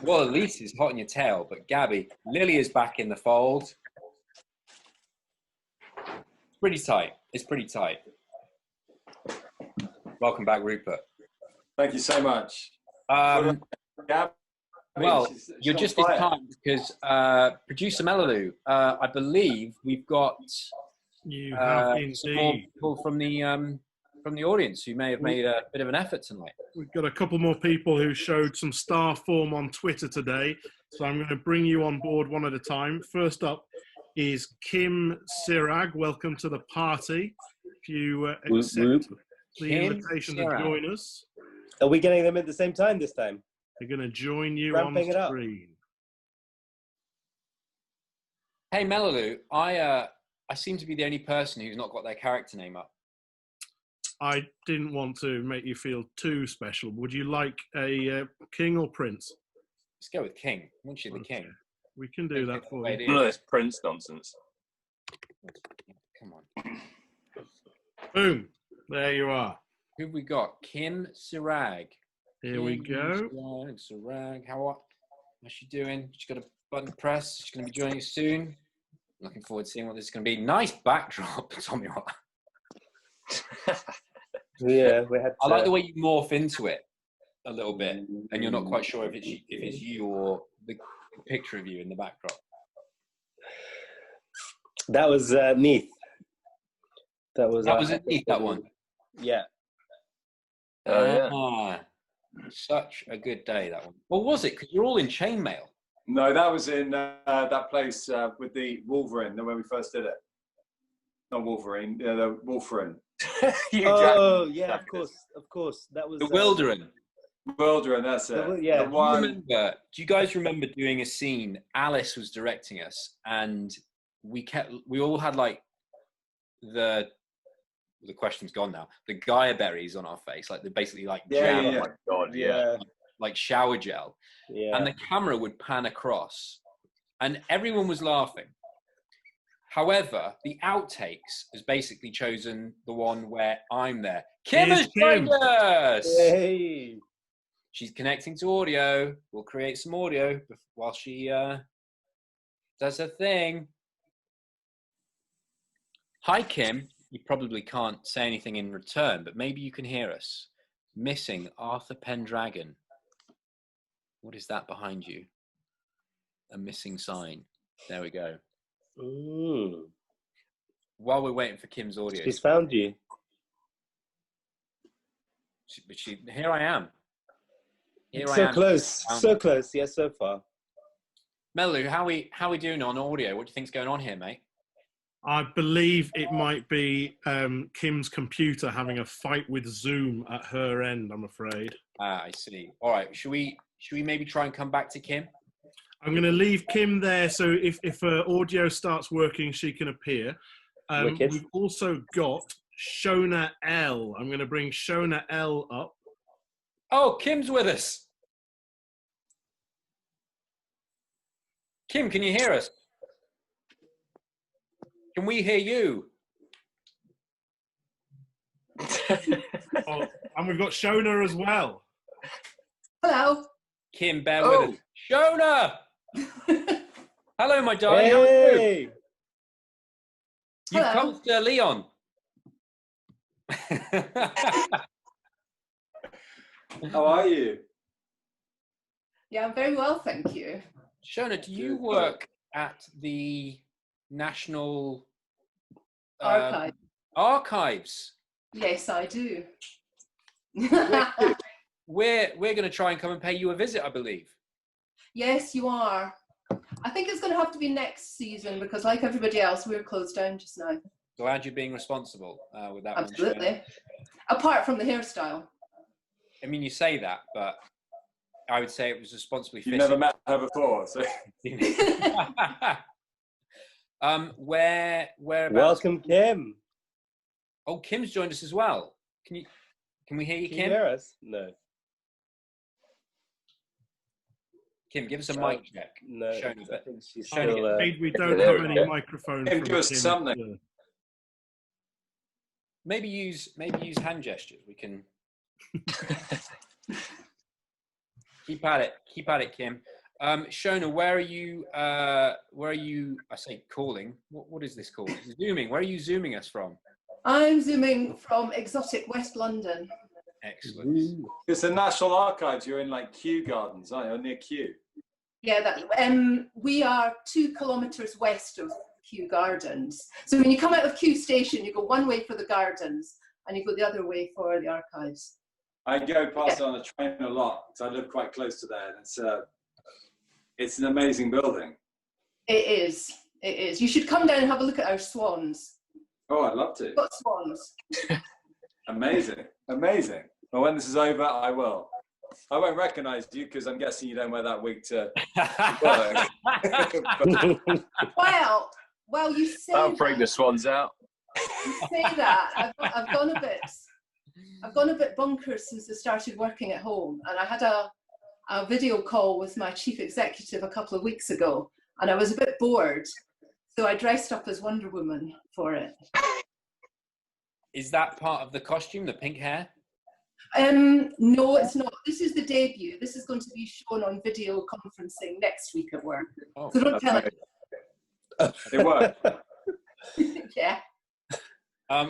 Speaker 1: well, Elise is hot in your tail, but Gabby, Lily is back in the fold. It's pretty tight. It's pretty tight. Welcome back, Rupert.
Speaker 2: Thank you so much. Gab,
Speaker 1: Well,
Speaker 2: she's
Speaker 1: you're
Speaker 2: on
Speaker 1: just in
Speaker 2: fire.
Speaker 1: time because producer Melaloo, I believe we've got
Speaker 3: You have
Speaker 1: some more
Speaker 3: indeed.
Speaker 1: people from the audience who may have made a bit of an effort tonight.
Speaker 3: We've got a couple more people who showed some star form on Twitter today, so I'm going to bring you on board one at a time. First up is Kim Sirag. Welcome to the party. If you accept the
Speaker 1: Kim
Speaker 3: invitation
Speaker 1: Sirag.
Speaker 3: to join us,
Speaker 5: Are we getting them at the same time this time?
Speaker 3: they're going to join you
Speaker 5: Ramping it
Speaker 3: on
Speaker 5: up.
Speaker 3: screen.
Speaker 1: Hey Melaloo, I seem to be the only person who's not got their character name up.
Speaker 3: I didn't want to make you feel too special. Would you like a king or prince?
Speaker 1: Let's go with King. Once you're the
Speaker 3: Okay.
Speaker 1: king.
Speaker 3: We can do that for
Speaker 1: Wait,
Speaker 3: you.
Speaker 4: None of this Prince nonsense.
Speaker 1: Come on.
Speaker 3: Boom. There you are.
Speaker 1: Who have we got? Kim Sirag.
Speaker 3: Here we
Speaker 1: Kim
Speaker 3: go.
Speaker 1: Sirag. How's she doing? She's got a button press. She's going to be joining us soon. Looking forward to seeing what this is going to be. Nice backdrop, Tommy.
Speaker 5: Yeah, we had.
Speaker 1: I like the way you morph into it a little bit, and you're not quite sure if it's you or the picture of you in the backdrop.
Speaker 5: That was Neath. That was
Speaker 1: Neath, that one.
Speaker 5: Yeah.
Speaker 4: Oh, yeah.
Speaker 1: Ah, such a good day, that one. Well, was it? Because you're all in chainmail.
Speaker 2: No, that was in that place with the Wolverine when we first did it. Not Wolverine, the Wolverine.
Speaker 4: Hugh
Speaker 5: Oh
Speaker 4: Jackman.
Speaker 5: yeah, of course. That was
Speaker 1: The Wildering.
Speaker 2: Wildering, that's it.
Speaker 5: Yeah.
Speaker 2: The one.
Speaker 1: Do you guys remember doing a scene? Alice was directing us, and we all had like the question's gone now. The Gaia berries on our face, like they're basically like
Speaker 2: Yeah,
Speaker 1: gel,
Speaker 2: yeah.
Speaker 4: Oh my God, yeah.
Speaker 1: like shower gel,
Speaker 5: Yeah.
Speaker 1: and the camera would pan across, and everyone was laughing. However, the outtakes has basically chosen the one where I'm there. Kim
Speaker 3: Here's
Speaker 1: has joined
Speaker 3: Kim.
Speaker 1: us.
Speaker 5: Hey.
Speaker 1: She's connecting to audio. We'll create some audio while she does her thing. Hi, Kim. You probably can't say anything in return, but maybe you can hear us. Missing Arthur Pendragon. What is that behind you? A missing sign. There we go.
Speaker 5: Mm.
Speaker 1: While we're waiting for Kim's audio,
Speaker 5: She's found you.
Speaker 1: here I am. Here I
Speaker 5: So
Speaker 1: am.
Speaker 5: close, so close. Yeah, so far.
Speaker 1: Melu, how we doing on audio? What do you think's going on here, mate?
Speaker 3: I believe it might be Kim's computer having a fight with Zoom at her end, I'm afraid.
Speaker 1: Ah, I see. All right, should we maybe try and come back to Kim?
Speaker 3: I'm going to leave Kim there, so if her audio starts working, she can appear.
Speaker 5: Wicked.
Speaker 3: We've also got Shona L. I'm going to bring Shona L up.
Speaker 1: Oh, Kim's with us. Kim, can you hear us? Can we hear you?
Speaker 3: Oh, and we've got Shona as well.
Speaker 6: Hello.
Speaker 1: Kim, bear with us. Shona! Hello, my darling. How are you?
Speaker 5: Hey!
Speaker 1: You've
Speaker 6: Hello.
Speaker 1: come to Leon.
Speaker 2: How are you?
Speaker 6: Yeah, I'm very well, thank you.
Speaker 1: Shona, do you work at the National
Speaker 6: Archive.
Speaker 1: Archives?
Speaker 6: Yes, I do.
Speaker 1: We're going to try and come and pay you a visit, I believe.
Speaker 6: Yes, you are. I think it's going to have to be next season because, like everybody else, we're closed down just now.
Speaker 1: Glad you're being responsible with that one, Shona.
Speaker 6: Absolutely. Apart from the hairstyle.
Speaker 1: I mean, you say that, but I would say it was responsibly
Speaker 2: You've
Speaker 1: fitted.
Speaker 2: never met her before, so
Speaker 1: Whereabouts?
Speaker 5: Welcome, Kim.
Speaker 1: Oh, Kim's joined us as well. Can we hear you,
Speaker 5: Can you
Speaker 1: Kim?
Speaker 5: hear us? No.
Speaker 1: Kim, give us a mic check.
Speaker 5: No.
Speaker 1: Show me
Speaker 5: I
Speaker 1: that.
Speaker 5: think she's
Speaker 1: Show me
Speaker 5: still.
Speaker 3: We don't
Speaker 4: there
Speaker 3: have
Speaker 4: we
Speaker 3: any
Speaker 4: go.
Speaker 3: microphone.
Speaker 2: Kim,
Speaker 3: from
Speaker 2: give us
Speaker 3: Kim.
Speaker 2: something.
Speaker 1: Maybe use hand gestures. We can keep at it, Kim. Shona, where are you? I say calling. What is this called? Zooming. Where are you zooming us from?
Speaker 6: I'm zooming from exotic West London.
Speaker 1: Excellent.
Speaker 2: it's the National Archives. You're in like Kew Gardens, aren't you? Or near Kew.
Speaker 6: Yeah, that we are 2 kilometres west of Kew Gardens. So when you come out of Kew Station, you go one way for the gardens and you go the other way for the archives.
Speaker 2: I go past it on the train a lot because I live quite close to there, and it's an amazing building.
Speaker 6: It is. It is. You should come down and have a look at our swans.
Speaker 2: Oh, I'd love to.
Speaker 6: We've got swans.
Speaker 2: Amazing, amazing. Well, when this is over, I will. I won't recognise you because I'm guessing you don't wear that wig to work.
Speaker 6: Well, you say
Speaker 4: I'll bring the
Speaker 6: that.
Speaker 4: swans out.
Speaker 6: You say that. I've gone a bit bonkers since I started working at home, and I had a video call with my chief executive a couple of weeks ago, and I was a bit bored, so I dressed up as Wonder Woman for it.
Speaker 1: Is that part of the costume, the pink hair?
Speaker 6: No, it's not. This is the debut. This is going to be shown on video conferencing next week at work.
Speaker 1: Oh,
Speaker 6: So don't tell
Speaker 2: okay.
Speaker 6: it.
Speaker 2: It worked.
Speaker 6: Yeah.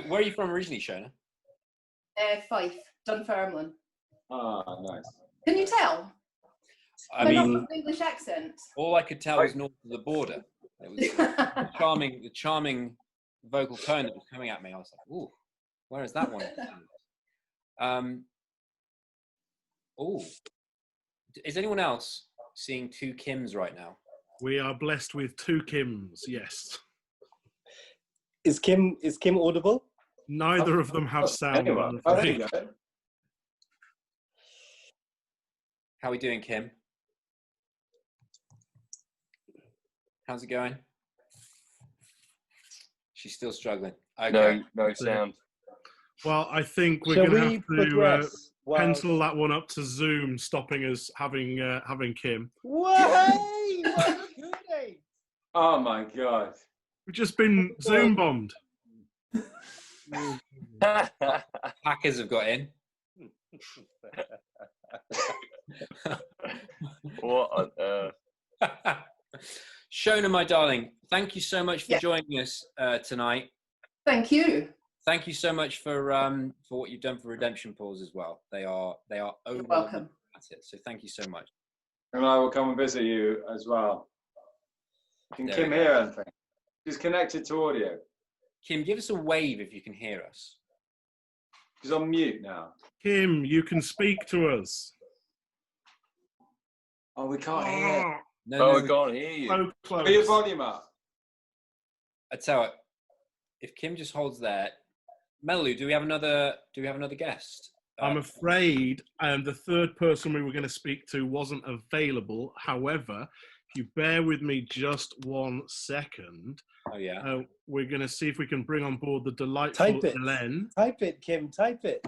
Speaker 1: where are you from originally, Shona?
Speaker 6: Fife, Dunfermline.
Speaker 2: Ah, nice.
Speaker 6: Can you tell?
Speaker 1: I
Speaker 6: Am I
Speaker 1: mean,
Speaker 6: not with English accent?
Speaker 1: all I could tell was north of the border. It was the charming vocal tone that was coming at me. I was like, ooh, where is that one? Oh, is anyone else seeing 2 Kims right now?
Speaker 3: We are blessed with 2 Kims, yes.
Speaker 5: Is Kim audible?
Speaker 3: Neither of them have sound.
Speaker 2: Anyway,
Speaker 3: I'm
Speaker 2: oh, there you
Speaker 3: afraid.
Speaker 2: go.
Speaker 1: How are we doing, Kim? How's it going? She's still struggling. Okay.
Speaker 4: No sound.
Speaker 3: Well, I think we're
Speaker 5: Shall
Speaker 3: going to
Speaker 5: we
Speaker 3: have to
Speaker 5: progress?
Speaker 3: pencil that one up to Zoom, stopping us having Kim.
Speaker 5: Way! Good day.
Speaker 2: Oh my God.
Speaker 3: We've just been Zoom bombed.
Speaker 1: Hackers have got in.
Speaker 4: What on earth?
Speaker 1: Shona, my darling, thank you so much for
Speaker 6: Yeah.
Speaker 1: joining us tonight.
Speaker 6: Thank you.
Speaker 1: Thank you so much for what you've done for Redemption Pools as well. They are over.
Speaker 6: welcome.
Speaker 1: That's it. So thank you so much.
Speaker 2: And I will come and visit you as well. Can
Speaker 1: There
Speaker 2: Kim
Speaker 1: we go.
Speaker 2: hear anything? She's connected to audio.
Speaker 1: Kim, give us a wave if you can hear us.
Speaker 2: She's on mute now.
Speaker 3: Kim, you can speak to us.
Speaker 2: Oh, we can't hear.
Speaker 1: No,
Speaker 4: I can't hear you.
Speaker 3: So close.
Speaker 2: Put your volume up.
Speaker 1: I tell you, if Kim just holds there, Melu, do we have another guest?
Speaker 3: I'm afraid the third person we were going to speak to wasn't available. However, if you bear with me just 1 second,
Speaker 1: Oh yeah.
Speaker 3: we're going to see if we can bring on board the delightful
Speaker 5: Type it.
Speaker 3: Hélène.
Speaker 5: Type it, Kim. Type it.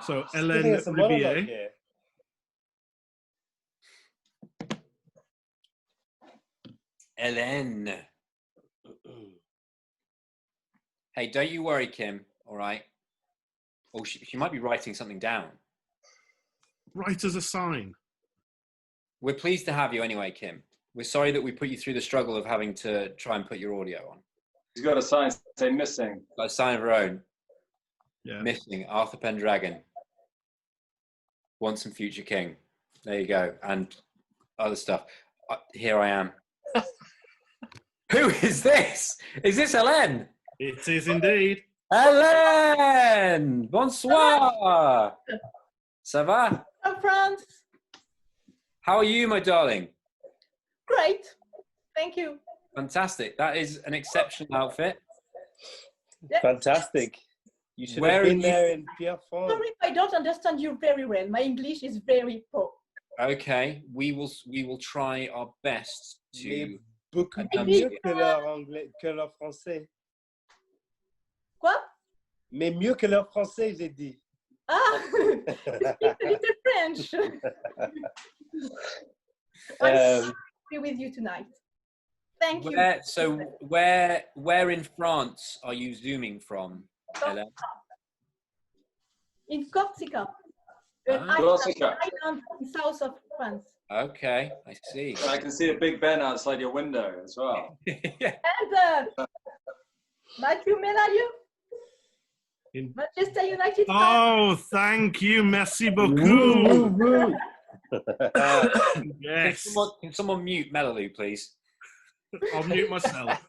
Speaker 3: So
Speaker 5: Giving
Speaker 3: Hélène
Speaker 5: us a monologue
Speaker 3: Rivier.
Speaker 5: here.
Speaker 1: Hélène. Hey, don't you worry, Kim. All right. Oh, she might be writing something down.
Speaker 3: Write us a sign.
Speaker 1: We're pleased to have you anyway, Kim. We're sorry that we put you through the struggle of having to try and put your audio on.
Speaker 2: She's got a sign saying missing.
Speaker 1: Like a sign of her own.
Speaker 3: Yeah.
Speaker 1: Missing Arthur Pendragon. Once and future king. There you go. And other stuff. Here I am. Who is this? Is this Hélène?
Speaker 3: It is indeed.
Speaker 1: Hélène! Bonsoir! Ça va?
Speaker 7: I'm France.
Speaker 1: How are you, my darling?
Speaker 7: Great. Thank you.
Speaker 1: Fantastic. That is an exceptional outfit.
Speaker 5: Fantastic. You should
Speaker 1: Where
Speaker 5: have
Speaker 1: are
Speaker 5: been
Speaker 1: you-
Speaker 5: there in Pierrefonds.
Speaker 7: Sorry if I don't understand you very well. My English is very poor.
Speaker 1: Okay, we will try our best to.
Speaker 5: Mais beaucoup
Speaker 1: Attends,
Speaker 5: mieux que leur anglais, que leur français.
Speaker 7: Quoi?
Speaker 5: Mais mieux que leur français, j'ai dit.
Speaker 7: Ah, you speak a little French. I'm
Speaker 5: Um,
Speaker 7: happy to be with you tonight. Thank you.
Speaker 1: Where in France are you zooming from, Hélène?
Speaker 7: In Corsica,
Speaker 1: Ah.
Speaker 2: Corsica.
Speaker 7: island in south of France.
Speaker 1: Okay, I see.
Speaker 2: I can see a Big Ben outside your window as well.
Speaker 7: And Matthew Menailleux,
Speaker 3: In-
Speaker 7: Manchester United.
Speaker 3: Oh, thank you. Merci beaucoup.
Speaker 5: woo, woo.
Speaker 3: Yes.
Speaker 1: Can someone mute Melody, please?
Speaker 3: I'll mute myself.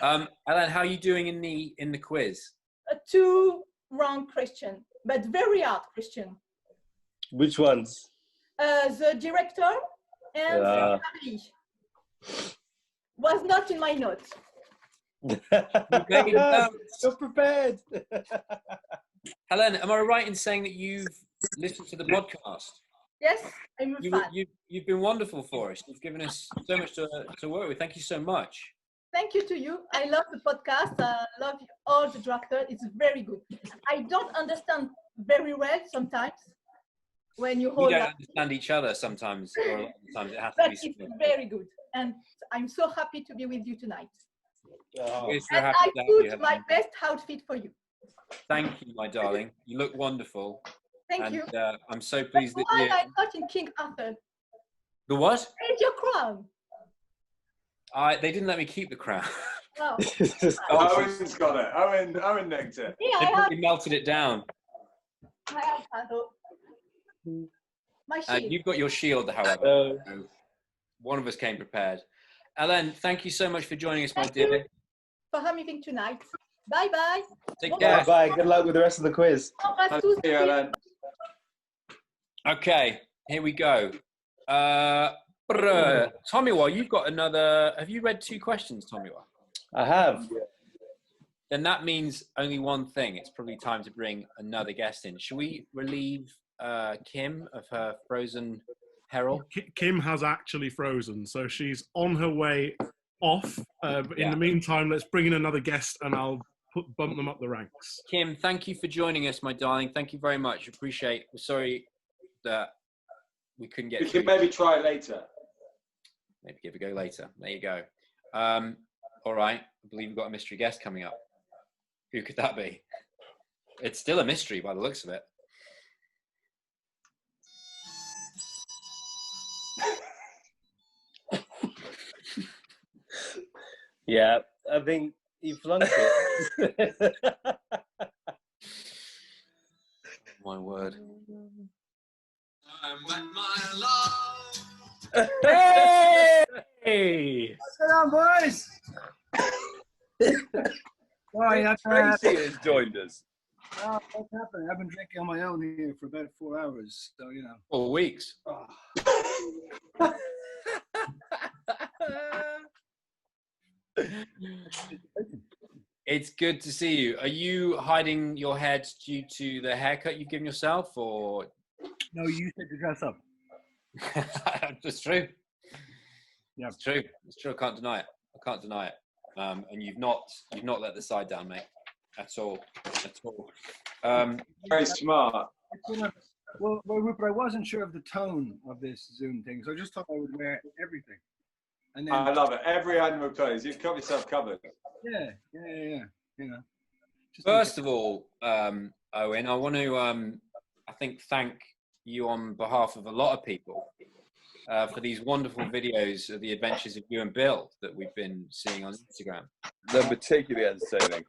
Speaker 1: Hélène, how are you doing in the quiz?
Speaker 7: Two wrong question, but very hard question.
Speaker 5: Which ones?
Speaker 7: The director and the family was not in my notes.
Speaker 5: So prepared.
Speaker 1: Hélène, am I right in saying that you've listened to the podcast?
Speaker 7: Yes, I'm a fan.
Speaker 1: You've been wonderful for us. You've given us so much to work with. Thank you so much.
Speaker 7: Thank you to you. I love the podcast. I love all the directors. It's very good. I don't understand very well sometimes when you
Speaker 1: We
Speaker 7: hold
Speaker 1: don't
Speaker 7: up,
Speaker 1: understand each other sometimes, or a lot of the times it has to
Speaker 7: but
Speaker 1: be
Speaker 7: it's
Speaker 1: simple.
Speaker 7: very good. And I'm so happy to be with you tonight.
Speaker 5: Oh,
Speaker 1: We're so
Speaker 7: And
Speaker 1: happy
Speaker 7: I
Speaker 1: to have you,
Speaker 7: put my
Speaker 1: Hélène.
Speaker 7: best outfit for you.
Speaker 1: Thank you, my darling. You look wonderful.
Speaker 7: Thank
Speaker 1: And
Speaker 7: you.
Speaker 1: I'm so pleased that
Speaker 7: Why
Speaker 1: you.
Speaker 7: I'm not in King Arthur?
Speaker 1: The what?
Speaker 7: Where's your crown?
Speaker 1: They didn't let me keep the crown.
Speaker 7: Wow.
Speaker 2: Owen's got it. Owen nicked it.
Speaker 7: Here
Speaker 1: They
Speaker 7: I have
Speaker 1: probably melted it down.
Speaker 7: my shield.
Speaker 1: You've got your shield, however.
Speaker 5: uh,
Speaker 1: One of us came prepared. Hélène, thank you so much for joining us, my
Speaker 7: Thank
Speaker 1: dear.
Speaker 7: you. For having tonight. Bye bye.
Speaker 1: Take
Speaker 7: Bye.
Speaker 1: care.
Speaker 5: bye. Good luck with the rest of the quiz.
Speaker 7: Embrasse tous.
Speaker 2: Yeah, then.
Speaker 1: Okay, here we go. Tomiwa, you've got another. Have you read 2 questions, Tomiwa?
Speaker 5: I have.
Speaker 1: Then that means only one thing. It's probably time to bring another guest in. Should we relieve Kim of her frozen peril?
Speaker 3: Kim has actually frozen, so she's on her way off. But in
Speaker 1: Yeah.
Speaker 3: the meantime, let's bring in another guest, and I'll bump them up the ranks.
Speaker 1: Kim, thank you for joining us, my darling. Thank you very much. Appreciate. We're sorry that we couldn't get
Speaker 2: We
Speaker 1: through.
Speaker 2: can maybe try later.
Speaker 1: Maybe give a go later. There you go. All right. I believe we've got a mystery guest coming up. Who could that be? It's still a mystery by the looks of it.
Speaker 5: Yeah, I think he flunked it.
Speaker 1: My word.
Speaker 8: I met my love
Speaker 1: Hey!
Speaker 8: What's going on, boys? Sorry,
Speaker 4: Tracy has joined us.
Speaker 8: what's happening? I've been drinking on my own here for about 4 hours, so you know.
Speaker 1: 4 weeks. It's good to see you. Are you hiding your head due to the haircut you've given yourself, or?
Speaker 8: No, you said to dress up.
Speaker 1: That's true.
Speaker 8: Yeah.
Speaker 1: It's true. It's true. I can't deny it. I can't deny it. And you've not let the side down, mate. At all. At all.
Speaker 2: Very smart.
Speaker 8: Well, Rupert, I wasn't sure of the tone of this Zoom thing, so I just thought I would wear everything. And then,
Speaker 2: I love it. Every item of clothes. You've got yourself covered.
Speaker 8: yeah. You know. Just
Speaker 1: First of all, Owen, I want to, I think, thank you on behalf of a lot of people for these wonderful videos of the adventures of you and Bill that we've been seeing on Instagram.
Speaker 4: They're particularly entertaining.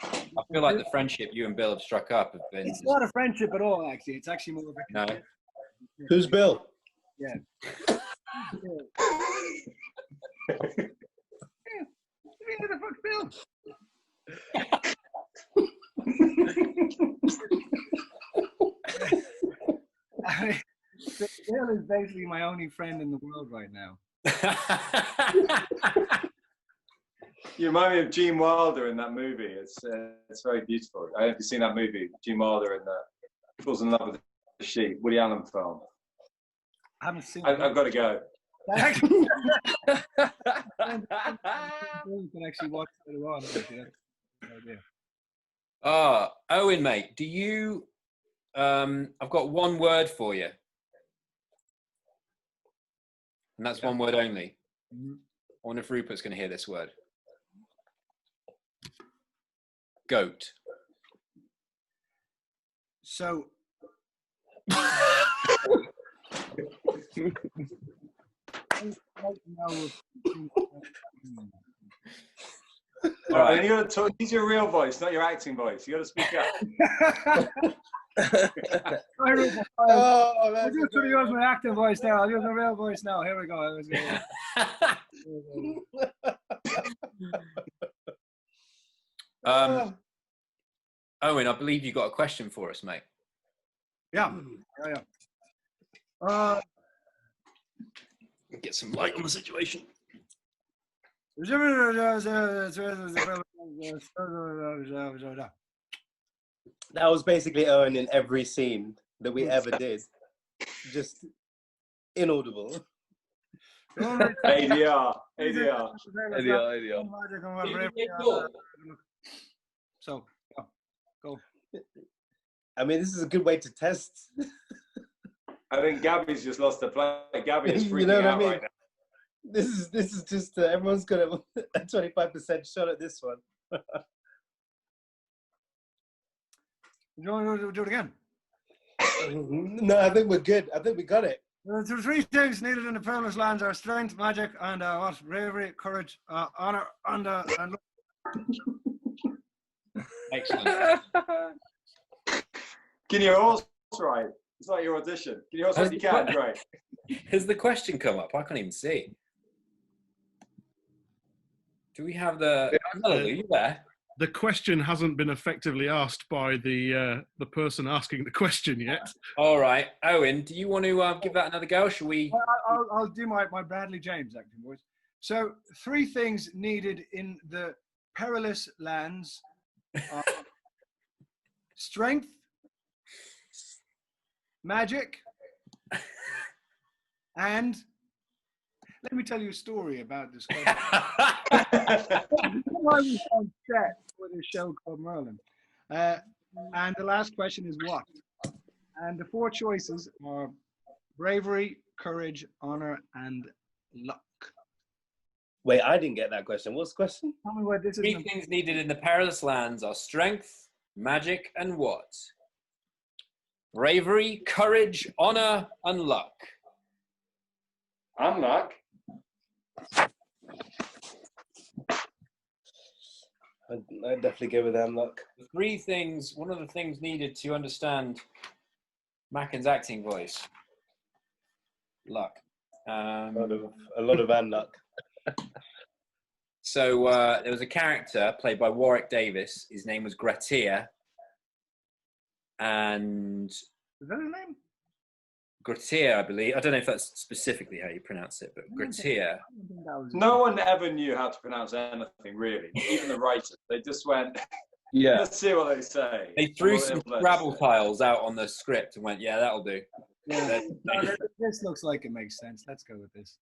Speaker 1: I feel like the friendship you and Bill have struck up have been.
Speaker 8: It's not a friendship at all, actually. It's actually more of a.
Speaker 1: No.
Speaker 5: Who's Bill?
Speaker 8: Yeah. Who the fuck's Bill? I mean, Bill is basically my only friend in the world right now.
Speaker 2: You remind me of Gene Wilder in that movie. It's very beautiful. I have you seen that movie? Gene Wilder and falls in love with the sheep. Woody Allen film.
Speaker 8: I haven't seen
Speaker 2: I've got to go.
Speaker 8: You can actually watch it later on.
Speaker 1: Owen, mate, do you? I've got one word for you, and that's one word only. I wonder if Rupert's going to hear this word. Goat.
Speaker 8: So.
Speaker 2: All right, and you got to talk. Use your real voice, not your acting voice. You got to speak up.
Speaker 8: I'll just use my acting voice now. I'll use my real voice now. Here we go.
Speaker 1: Owen, I believe you got a question for us, mate.
Speaker 8: Yeah.
Speaker 1: Get some light on the situation.
Speaker 5: That was basically Owen in every scene that we ever did. Just inaudible.
Speaker 2: ADR.
Speaker 8: So, go.
Speaker 5: I mean, this is a good way to test.
Speaker 2: I think Gabby's just lost the play. Gabby is freaking
Speaker 5: You know what
Speaker 2: out
Speaker 5: I mean?
Speaker 2: right now.
Speaker 5: This is just everyone's got a 25% shot at this one.
Speaker 8: You want to do it again?
Speaker 5: No, I think we're good. I think we got it.
Speaker 8: There are three things needed in the perilous lands: are strength, magic, and what? Bravery, courage, honor, and
Speaker 1: Excellent.
Speaker 2: Can you horse ride? It's like your audition. Can you horse ride? You can, great.
Speaker 1: Has the question come up? I can't even see. Do we have the? Melody, are you there?
Speaker 3: The question hasn't been effectively asked by the person asking the question yet.
Speaker 1: All right, Owen, do you want to give that another go? Shall we?
Speaker 8: I'll do my Bradley James acting voice. So, three things needed in the perilous lands: strength, magic, and let me tell you a story about this question. I was on set with a show called Merlin. And the last question is what? And the four choices are bravery, courage, honor, and luck.
Speaker 5: Wait, I didn't get that question. What's the question?
Speaker 8: Tell me what this is.
Speaker 1: Three things needed in the perilous lands are strength, magic, and what? Bravery, courage, honor, and luck.
Speaker 2: I'm luck.
Speaker 5: I'd definitely go with them, luck.
Speaker 1: The three things, one of the things needed to understand Macken's acting voice. luck.
Speaker 5: A lot of bad luck.
Speaker 1: So there was a character played by Warwick Davis. His name was Gratia. And
Speaker 8: Is that his name?
Speaker 1: Gratia, I believe. I don't know if that's specifically how you pronounce it, but Gratia.
Speaker 8: I don't think that was his
Speaker 2: No
Speaker 8: name.
Speaker 2: one ever knew how to pronounce anything, really. Even the writers. They just went,
Speaker 4: Yeah.
Speaker 2: let's see what they say.
Speaker 1: They threw
Speaker 2: What
Speaker 1: some
Speaker 2: they'll
Speaker 1: Scrabble
Speaker 2: say.
Speaker 1: tiles out on the script and went, yeah, that'll do.
Speaker 8: Yeah. No, this looks like it makes sense. Let's go with this.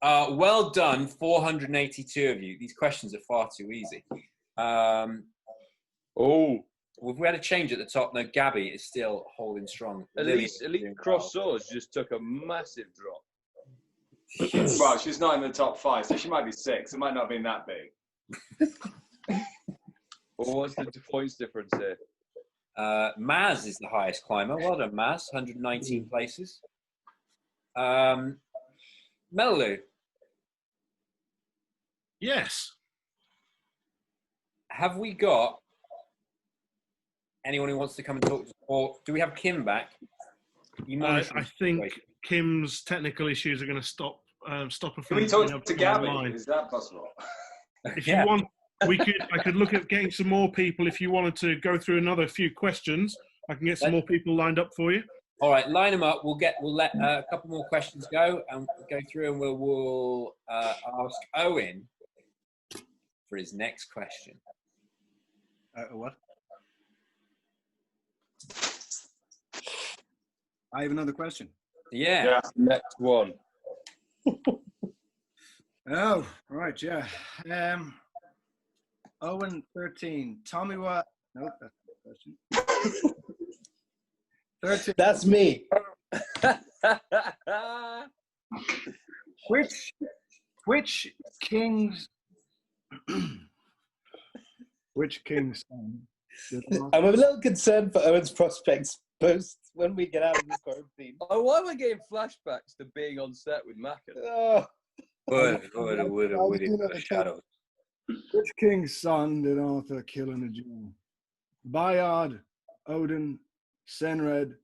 Speaker 1: Well done, 482 of you. These questions are far too easy.
Speaker 4: Oh,
Speaker 1: We had a change at the top. No, Gabby is still holding strong. Lily's
Speaker 4: Elite
Speaker 1: doing
Speaker 4: Cross Swords just took a massive drop.
Speaker 2: Well, she's not in the top 5, so she might be 6. It might not have been that big.
Speaker 4: Well, what's the points difference here?
Speaker 1: Maz is the highest climber. Well done, Maz. 119 places. Melu,
Speaker 3: Yes.
Speaker 1: have we got anyone who wants to come and talk to us? Or do we have Kim back? You
Speaker 3: I
Speaker 1: monitoring the
Speaker 3: think
Speaker 1: situation?
Speaker 3: Kim's technical issues are going to stop her
Speaker 2: Can
Speaker 3: from
Speaker 2: we
Speaker 3: being able
Speaker 2: talk to
Speaker 3: come
Speaker 2: Gabby?
Speaker 3: online.
Speaker 2: Is that possible?
Speaker 3: If
Speaker 1: Yeah.
Speaker 3: you want, I could look at getting some more people. If you wanted to go through another few questions, I can get some more people lined up for you.
Speaker 1: All right, line them up. We'll let a couple more questions go and go through, and we'll ask Owen for his next question.
Speaker 8: What? I have another question.
Speaker 1: Yeah.
Speaker 4: Next one.
Speaker 8: Oh, right, yeah. Owen 13. Tell me what. Nope, that's not the question. 13.
Speaker 5: That's me.
Speaker 8: Which king's son did not-
Speaker 5: I'm a little concerned for Owen's prospects post when we get out of this quarantine.
Speaker 4: Oh, why am I getting flashbacks to being on set with Macca?
Speaker 5: Oh,
Speaker 1: Would shadow.
Speaker 8: Which king's son did Arthur kill in a duel? Bayard, Odin, Senred,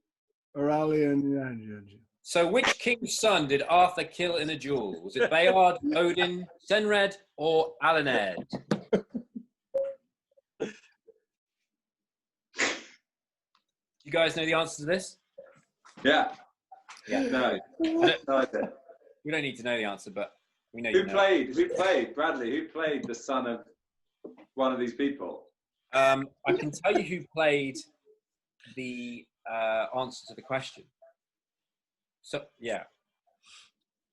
Speaker 8: or Aurelian?
Speaker 1: So, which king's son did Arthur kill in a duel? Was it Bayard, Odin, Senred, or Alaned? You guys know the answer to this?
Speaker 2: Yeah.
Speaker 1: Yeah.
Speaker 2: No.
Speaker 1: No,
Speaker 2: No idea.
Speaker 1: we don't need to know the answer, but we know
Speaker 2: Who
Speaker 1: you know.
Speaker 2: played? Bradley, who played the son of one of these people?
Speaker 1: I can tell you who played the answer to the question. So, yeah.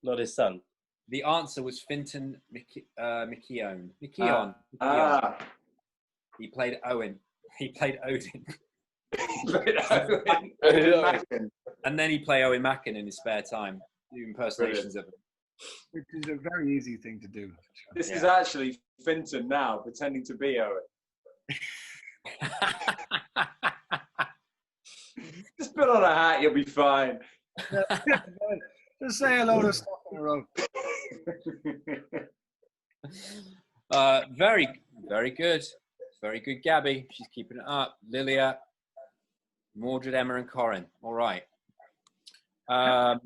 Speaker 5: not his son.
Speaker 1: The answer was Fintan McKeown. He played Owen. He played Odin. And then he played Owen Macken in his spare time, do impersonations of him.
Speaker 8: Which is a very easy thing to do.
Speaker 2: This is actually Finton now, pretending to be Owen. Just put on a hat, you'll be fine.
Speaker 8: Just say a load of stuff in a row.
Speaker 1: Very, very good. Very good, Gabby. She's keeping it up. Lilia, Mordred, Emma, and Corin. All right. I've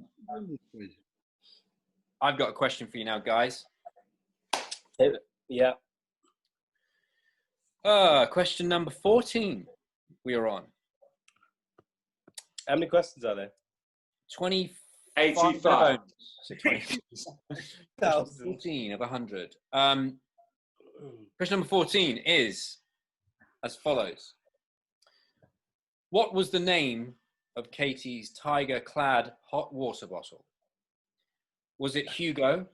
Speaker 1: got a question for you now, guys.
Speaker 5: Yeah.
Speaker 1: Question number 14. We are on.
Speaker 5: How many questions are there?
Speaker 1: 25.
Speaker 2: 85.
Speaker 1: So 14 of 100. Question number 14 is as follows. What was the name of Katie's tiger-clad hot water bottle? Was it Hugo?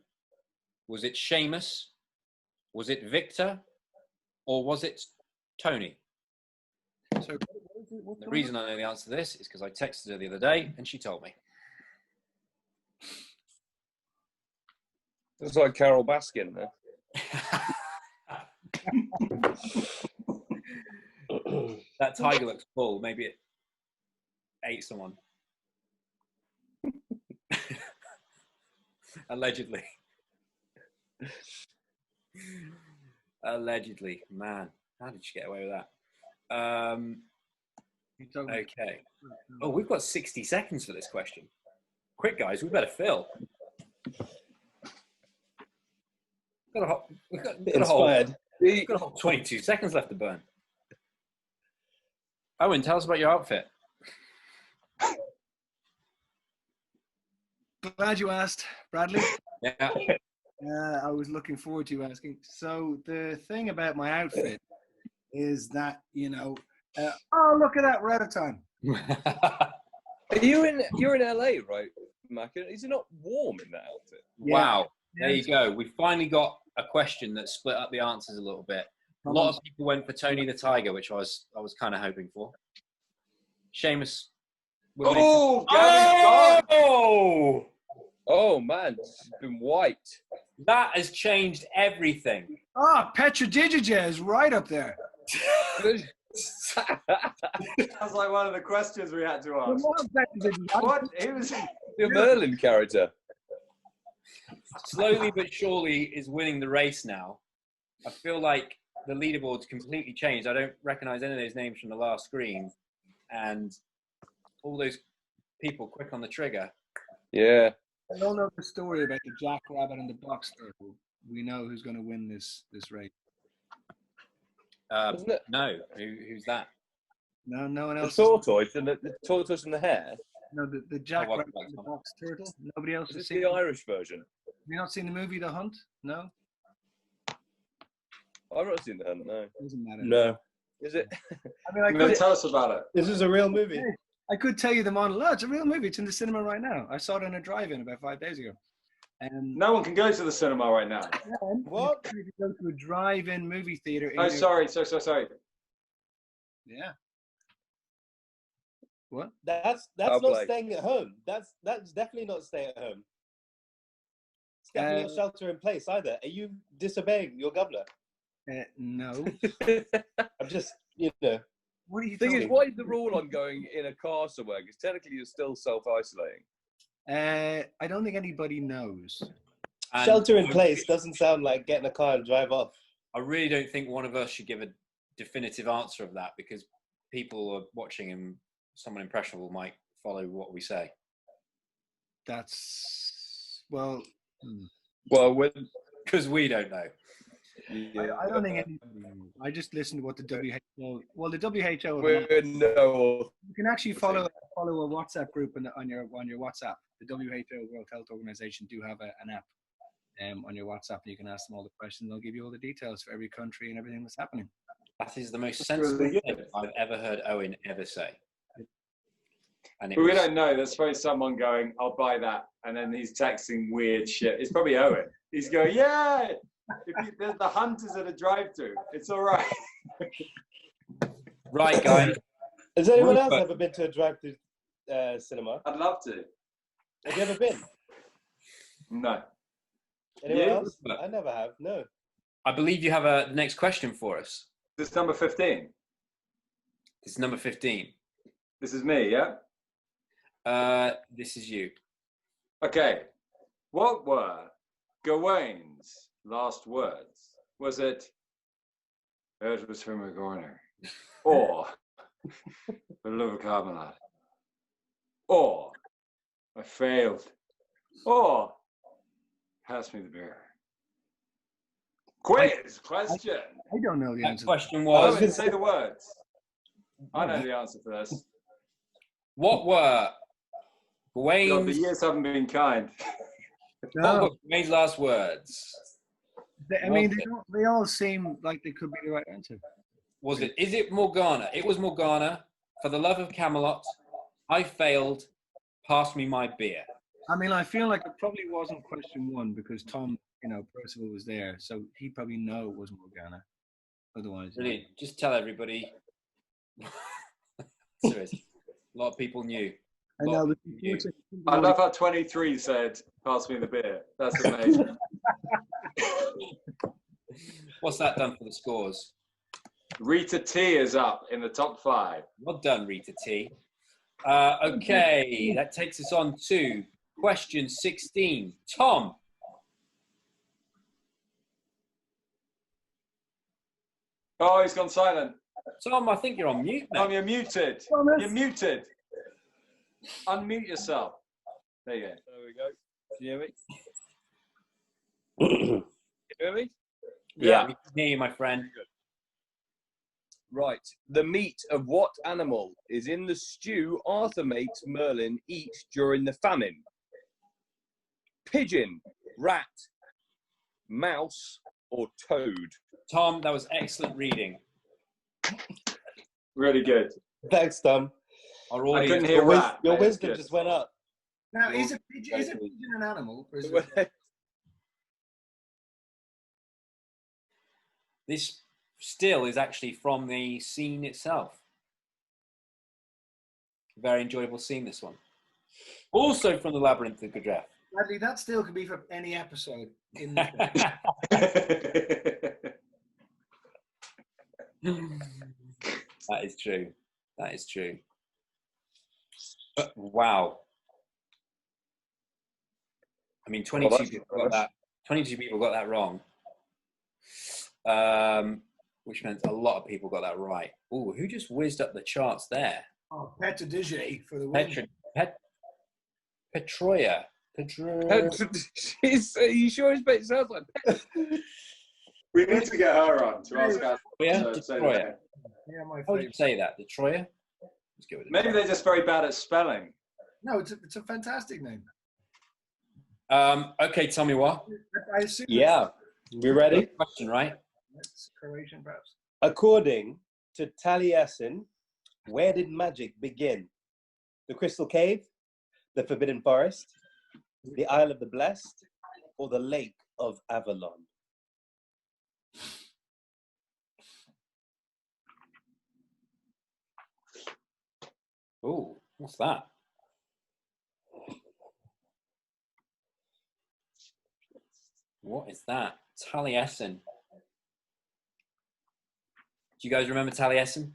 Speaker 1: Was it Seamus? Was it Victor? Or was it Tony?
Speaker 8: So,
Speaker 1: The reason I know the answer to this is because I texted her the other day and she told me.
Speaker 4: Looks like Carol Baskin there.
Speaker 1: That tiger looks full. Maybe it ate someone. Allegedly. Allegedly. Man, how did she get away with that? Okay. Oh, we've got 60 seconds for this question. Quick, guys, we better fill. We've got a whole
Speaker 5: Inspired.
Speaker 1: 22 seconds left to burn. Owen, tell us about your outfit.
Speaker 8: Glad you asked, Bradley.
Speaker 1: Yeah.
Speaker 8: I was looking forward to you asking. So the thing about my outfit is that, oh, look at that, we're out of time.
Speaker 4: You're in LA, right, Mac? Is it not warm in that outfit?
Speaker 1: Wow. There you go. We finally got a question that split up the answers a little bit. A lot of people went for Tony the Tiger, which I was kind of hoping for. Seamus.
Speaker 2: Oh, Gavin's gone.
Speaker 1: Oh,
Speaker 4: man, it's been wiped.
Speaker 1: That has changed everything.
Speaker 8: Ah, Petra Digija is right up there.
Speaker 2: That's like one of the questions we had to ask. What? It was
Speaker 4: the Merlin character.
Speaker 1: Slowly but surely is winning the race now. I feel like the leaderboard's completely changed. I don't recognize any of those names from the last screen. And all those people quick on the trigger.
Speaker 4: Yeah.
Speaker 8: I don't know the story about the jackrabbit and the box turtle. We know who's going to win this race.
Speaker 1: No. Who's that?
Speaker 8: No, no one
Speaker 4: The
Speaker 8: else.
Speaker 4: tortoise and the tortoise and the hare.
Speaker 8: No, the jackrabbit and the box turtle. Nobody else
Speaker 4: Is
Speaker 8: has
Speaker 4: this
Speaker 8: seen
Speaker 4: the Irish version?
Speaker 8: Have you not seen the movie The Hunt? No?
Speaker 4: I've not seen the Hunt, no.
Speaker 8: Doesn't matter.
Speaker 5: No.
Speaker 4: Is it?
Speaker 8: I mean, I
Speaker 2: No,
Speaker 8: could,
Speaker 2: tell us about it.
Speaker 5: This is a real movie.
Speaker 8: I could tell you the monologue. It's a real movie. It's in the cinema right now. I saw it in a drive-in about 5 days ago.
Speaker 2: No one can go to the cinema right now.
Speaker 5: What?
Speaker 8: You can go to a drive-in movie theater.
Speaker 2: Oh, sorry. Sorry.
Speaker 8: Yeah. What?
Speaker 5: That's
Speaker 4: I'll
Speaker 5: not
Speaker 4: play.
Speaker 5: staying at home. That's definitely not staying at home. It's definitely not shelter in place either. Are you disobeying your governor?
Speaker 8: No.
Speaker 5: I'm just,
Speaker 8: What are you
Speaker 4: The thing is,
Speaker 8: talking
Speaker 4: what is the rule on going in a car somewhere? Because technically you're still self-isolating.
Speaker 8: I don't think anybody knows.
Speaker 1: And
Speaker 5: shelter in place doesn't sound like getting a car and drive off.
Speaker 1: I really don't think one of us should give a definitive answer of that because people are watching and someone impressionable might follow what we say.
Speaker 8: That's, well,
Speaker 4: Well, when
Speaker 1: Because we don't know.
Speaker 8: I don't think anybody knows. I just listen to what the WHO, well, the WHO,
Speaker 4: we're no.
Speaker 8: you can actually follow a WhatsApp group on your WhatsApp. The WHO, World Health Organization, do have an app on your WhatsApp, and you can ask them all the questions. They'll give you all the details for every country and everything that's happening.
Speaker 1: That is the most sensible thing I've ever heard Owen ever say. And
Speaker 2: But we don't know. There's probably someone going, I'll buy that. And then he's texting weird shit. It's probably Owen. He's going, yeah. There's the Hunters at a drive-thru. It's all right.
Speaker 1: Right, guys.
Speaker 5: Has anyone else ever been to a drive-thru cinema?
Speaker 2: I'd love to.
Speaker 5: Have you ever been?
Speaker 2: No.
Speaker 5: Anyone
Speaker 2: You?
Speaker 5: else? I never have. No.
Speaker 1: I believe you have the next question for us.
Speaker 2: This is number 15.
Speaker 1: This is number 15.
Speaker 2: This is me, yeah?
Speaker 1: This is you.
Speaker 2: Okay. What were Gawain's last words? Was it, it was from a corner, or the love of Camelot, or I failed, or pass me the beer? Quiz question.
Speaker 8: I don't know the
Speaker 1: That
Speaker 8: answer.
Speaker 1: question
Speaker 2: I
Speaker 1: was,
Speaker 2: didn't say the words. I know the answer for this.
Speaker 1: what were
Speaker 2: God,
Speaker 1: Gawain's,
Speaker 2: the years haven't been kind.
Speaker 1: what
Speaker 8: No,
Speaker 1: were Gawain's last words?
Speaker 8: I mean, they all seem like they could be the right answer.
Speaker 1: Was it, is it Morgana? It was Morgana. For the love of Camelot, I failed. Pass me my beer.
Speaker 8: I mean, I feel like it probably wasn't question one because Tom, Percival was there, so he probably know it was Morgana. Otherwise,
Speaker 1: Brilliant. Just tell everybody. Serious. A lot of people knew.
Speaker 8: I know. But
Speaker 2: I love how 23 said, pass me the beer. That's amazing.
Speaker 1: What's that done for the scores?
Speaker 2: Rita T is up in the top 5.
Speaker 1: Well done, Rita T. Okay, that takes us on to question 16. Tom.
Speaker 2: Oh, he's gone silent.
Speaker 1: Tom, I think you're on mute,
Speaker 2: Tom,
Speaker 1: mate.
Speaker 2: you're muted.
Speaker 8: Thomas.
Speaker 2: You're muted. Unmute yourself. There you go.
Speaker 4: There we go. Can you hear me? Can you hear me?
Speaker 1: Yeah, we can hear you, my friend.
Speaker 4: Right. The meat of what animal is in the stew Arthur makes Merlin eat during the famine? Pigeon, rat, mouse, or toad?
Speaker 1: Tom, that was excellent reading.
Speaker 2: Really good.
Speaker 5: Thanks, Tom.
Speaker 1: Our
Speaker 2: I
Speaker 1: audience.
Speaker 2: couldn't hear
Speaker 5: Your,
Speaker 2: rat.
Speaker 5: your
Speaker 2: but it's
Speaker 5: wisdom
Speaker 2: good.
Speaker 5: just went up.
Speaker 8: Now, is a pigeon an animal? Or is it...
Speaker 1: This still is actually from the scene itself. Very enjoyable scene, this one. Also from the Labyrinth of Gurdjieff.
Speaker 8: Bradley, that still could be for any episode. In the...
Speaker 1: That is true. That is true. But wow. I mean, 22 people got that. 22 people got that wrong. Which meant a lot of people got that right. Oh, who just whizzed up the charts there?
Speaker 8: Oh, Petra Digi for the win.
Speaker 1: Petroya.
Speaker 4: Are you sure it sounds like Pet?
Speaker 2: We need to get her on to ask her.
Speaker 1: Yeah,
Speaker 2: to say
Speaker 1: Detroit.
Speaker 2: that.
Speaker 8: Yeah, my
Speaker 1: How would you
Speaker 8: favorite.
Speaker 1: say that? Detroya? Let's go with it.
Speaker 2: Maybe they're just very bad at spelling.
Speaker 8: No, it's a fantastic name.
Speaker 1: Okay, tell me what.
Speaker 8: I assume
Speaker 5: Yeah. We ready?
Speaker 1: Question, right?
Speaker 8: it's Croatian, perhaps.
Speaker 5: According to Taliesin, where did magic begin? The Crystal Cave, the Forbidden Forest, the Isle of the Blessed, or the Lake of Avalon?
Speaker 1: Oh, what's that? What is that? Taliesin. Do you guys remember Taliesin?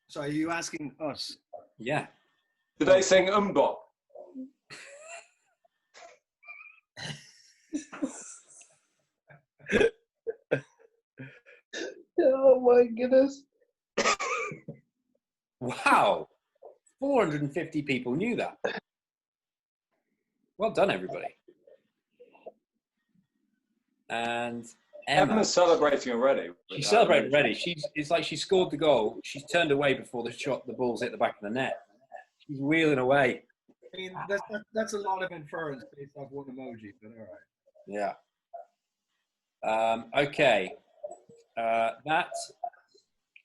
Speaker 8: So are you asking us?
Speaker 1: Yeah.
Speaker 2: Did they sing Umbop?
Speaker 5: Oh my goodness.
Speaker 1: Wow. 450 people knew that. Well done, everybody. And Emma.
Speaker 2: Emma's celebrating already.
Speaker 1: She celebrated already. It's like she scored the goal. She's turned away before the ball's hit the back of the net. She's wheeling away.
Speaker 8: I mean, that's a lot of inference based off one emoji, but all right.
Speaker 1: Yeah. Okay.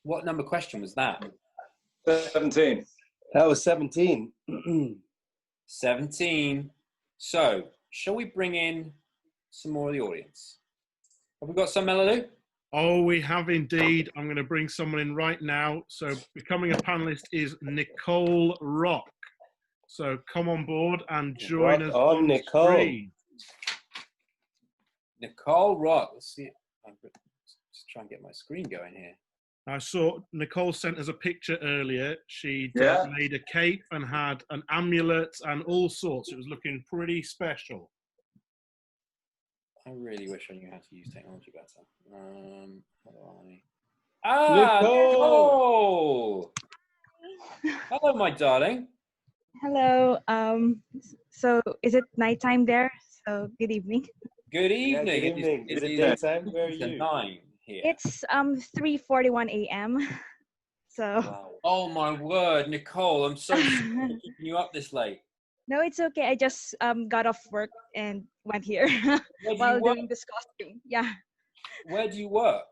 Speaker 1: What number question was that?
Speaker 2: 17.
Speaker 5: That was 17.
Speaker 1: 17. So, shall we bring in some more of the audience? Have we got some, Melody?
Speaker 3: Oh, we have indeed. I'm going to bring someone in right now. So becoming a panelist is Nicole Rock. So come on board and join us on
Speaker 5: Nicole.
Speaker 3: screen.
Speaker 1: Nicole Rock. Let's see. I'm just trying to get my screen going here.
Speaker 3: I saw Nicole sent us a picture earlier. She made a cape and had an amulet and all sorts. It was looking pretty special.
Speaker 1: I really wish I knew how to use technology better. How do I? Nicole! Hello, my darling.
Speaker 9: Hello. So is it nighttime there? So good evening.
Speaker 1: Good evening.
Speaker 5: Yeah, good evening. Is it daytime? Where are you?
Speaker 1: 9 here.
Speaker 9: It's 3:41 a.m. So
Speaker 1: Wow. Oh my word, Nicole! I'm so sorry for keeping you up this late.
Speaker 9: no, it's okay. I just got off work and went here while doing this costume. Yeah.
Speaker 1: Where do you work?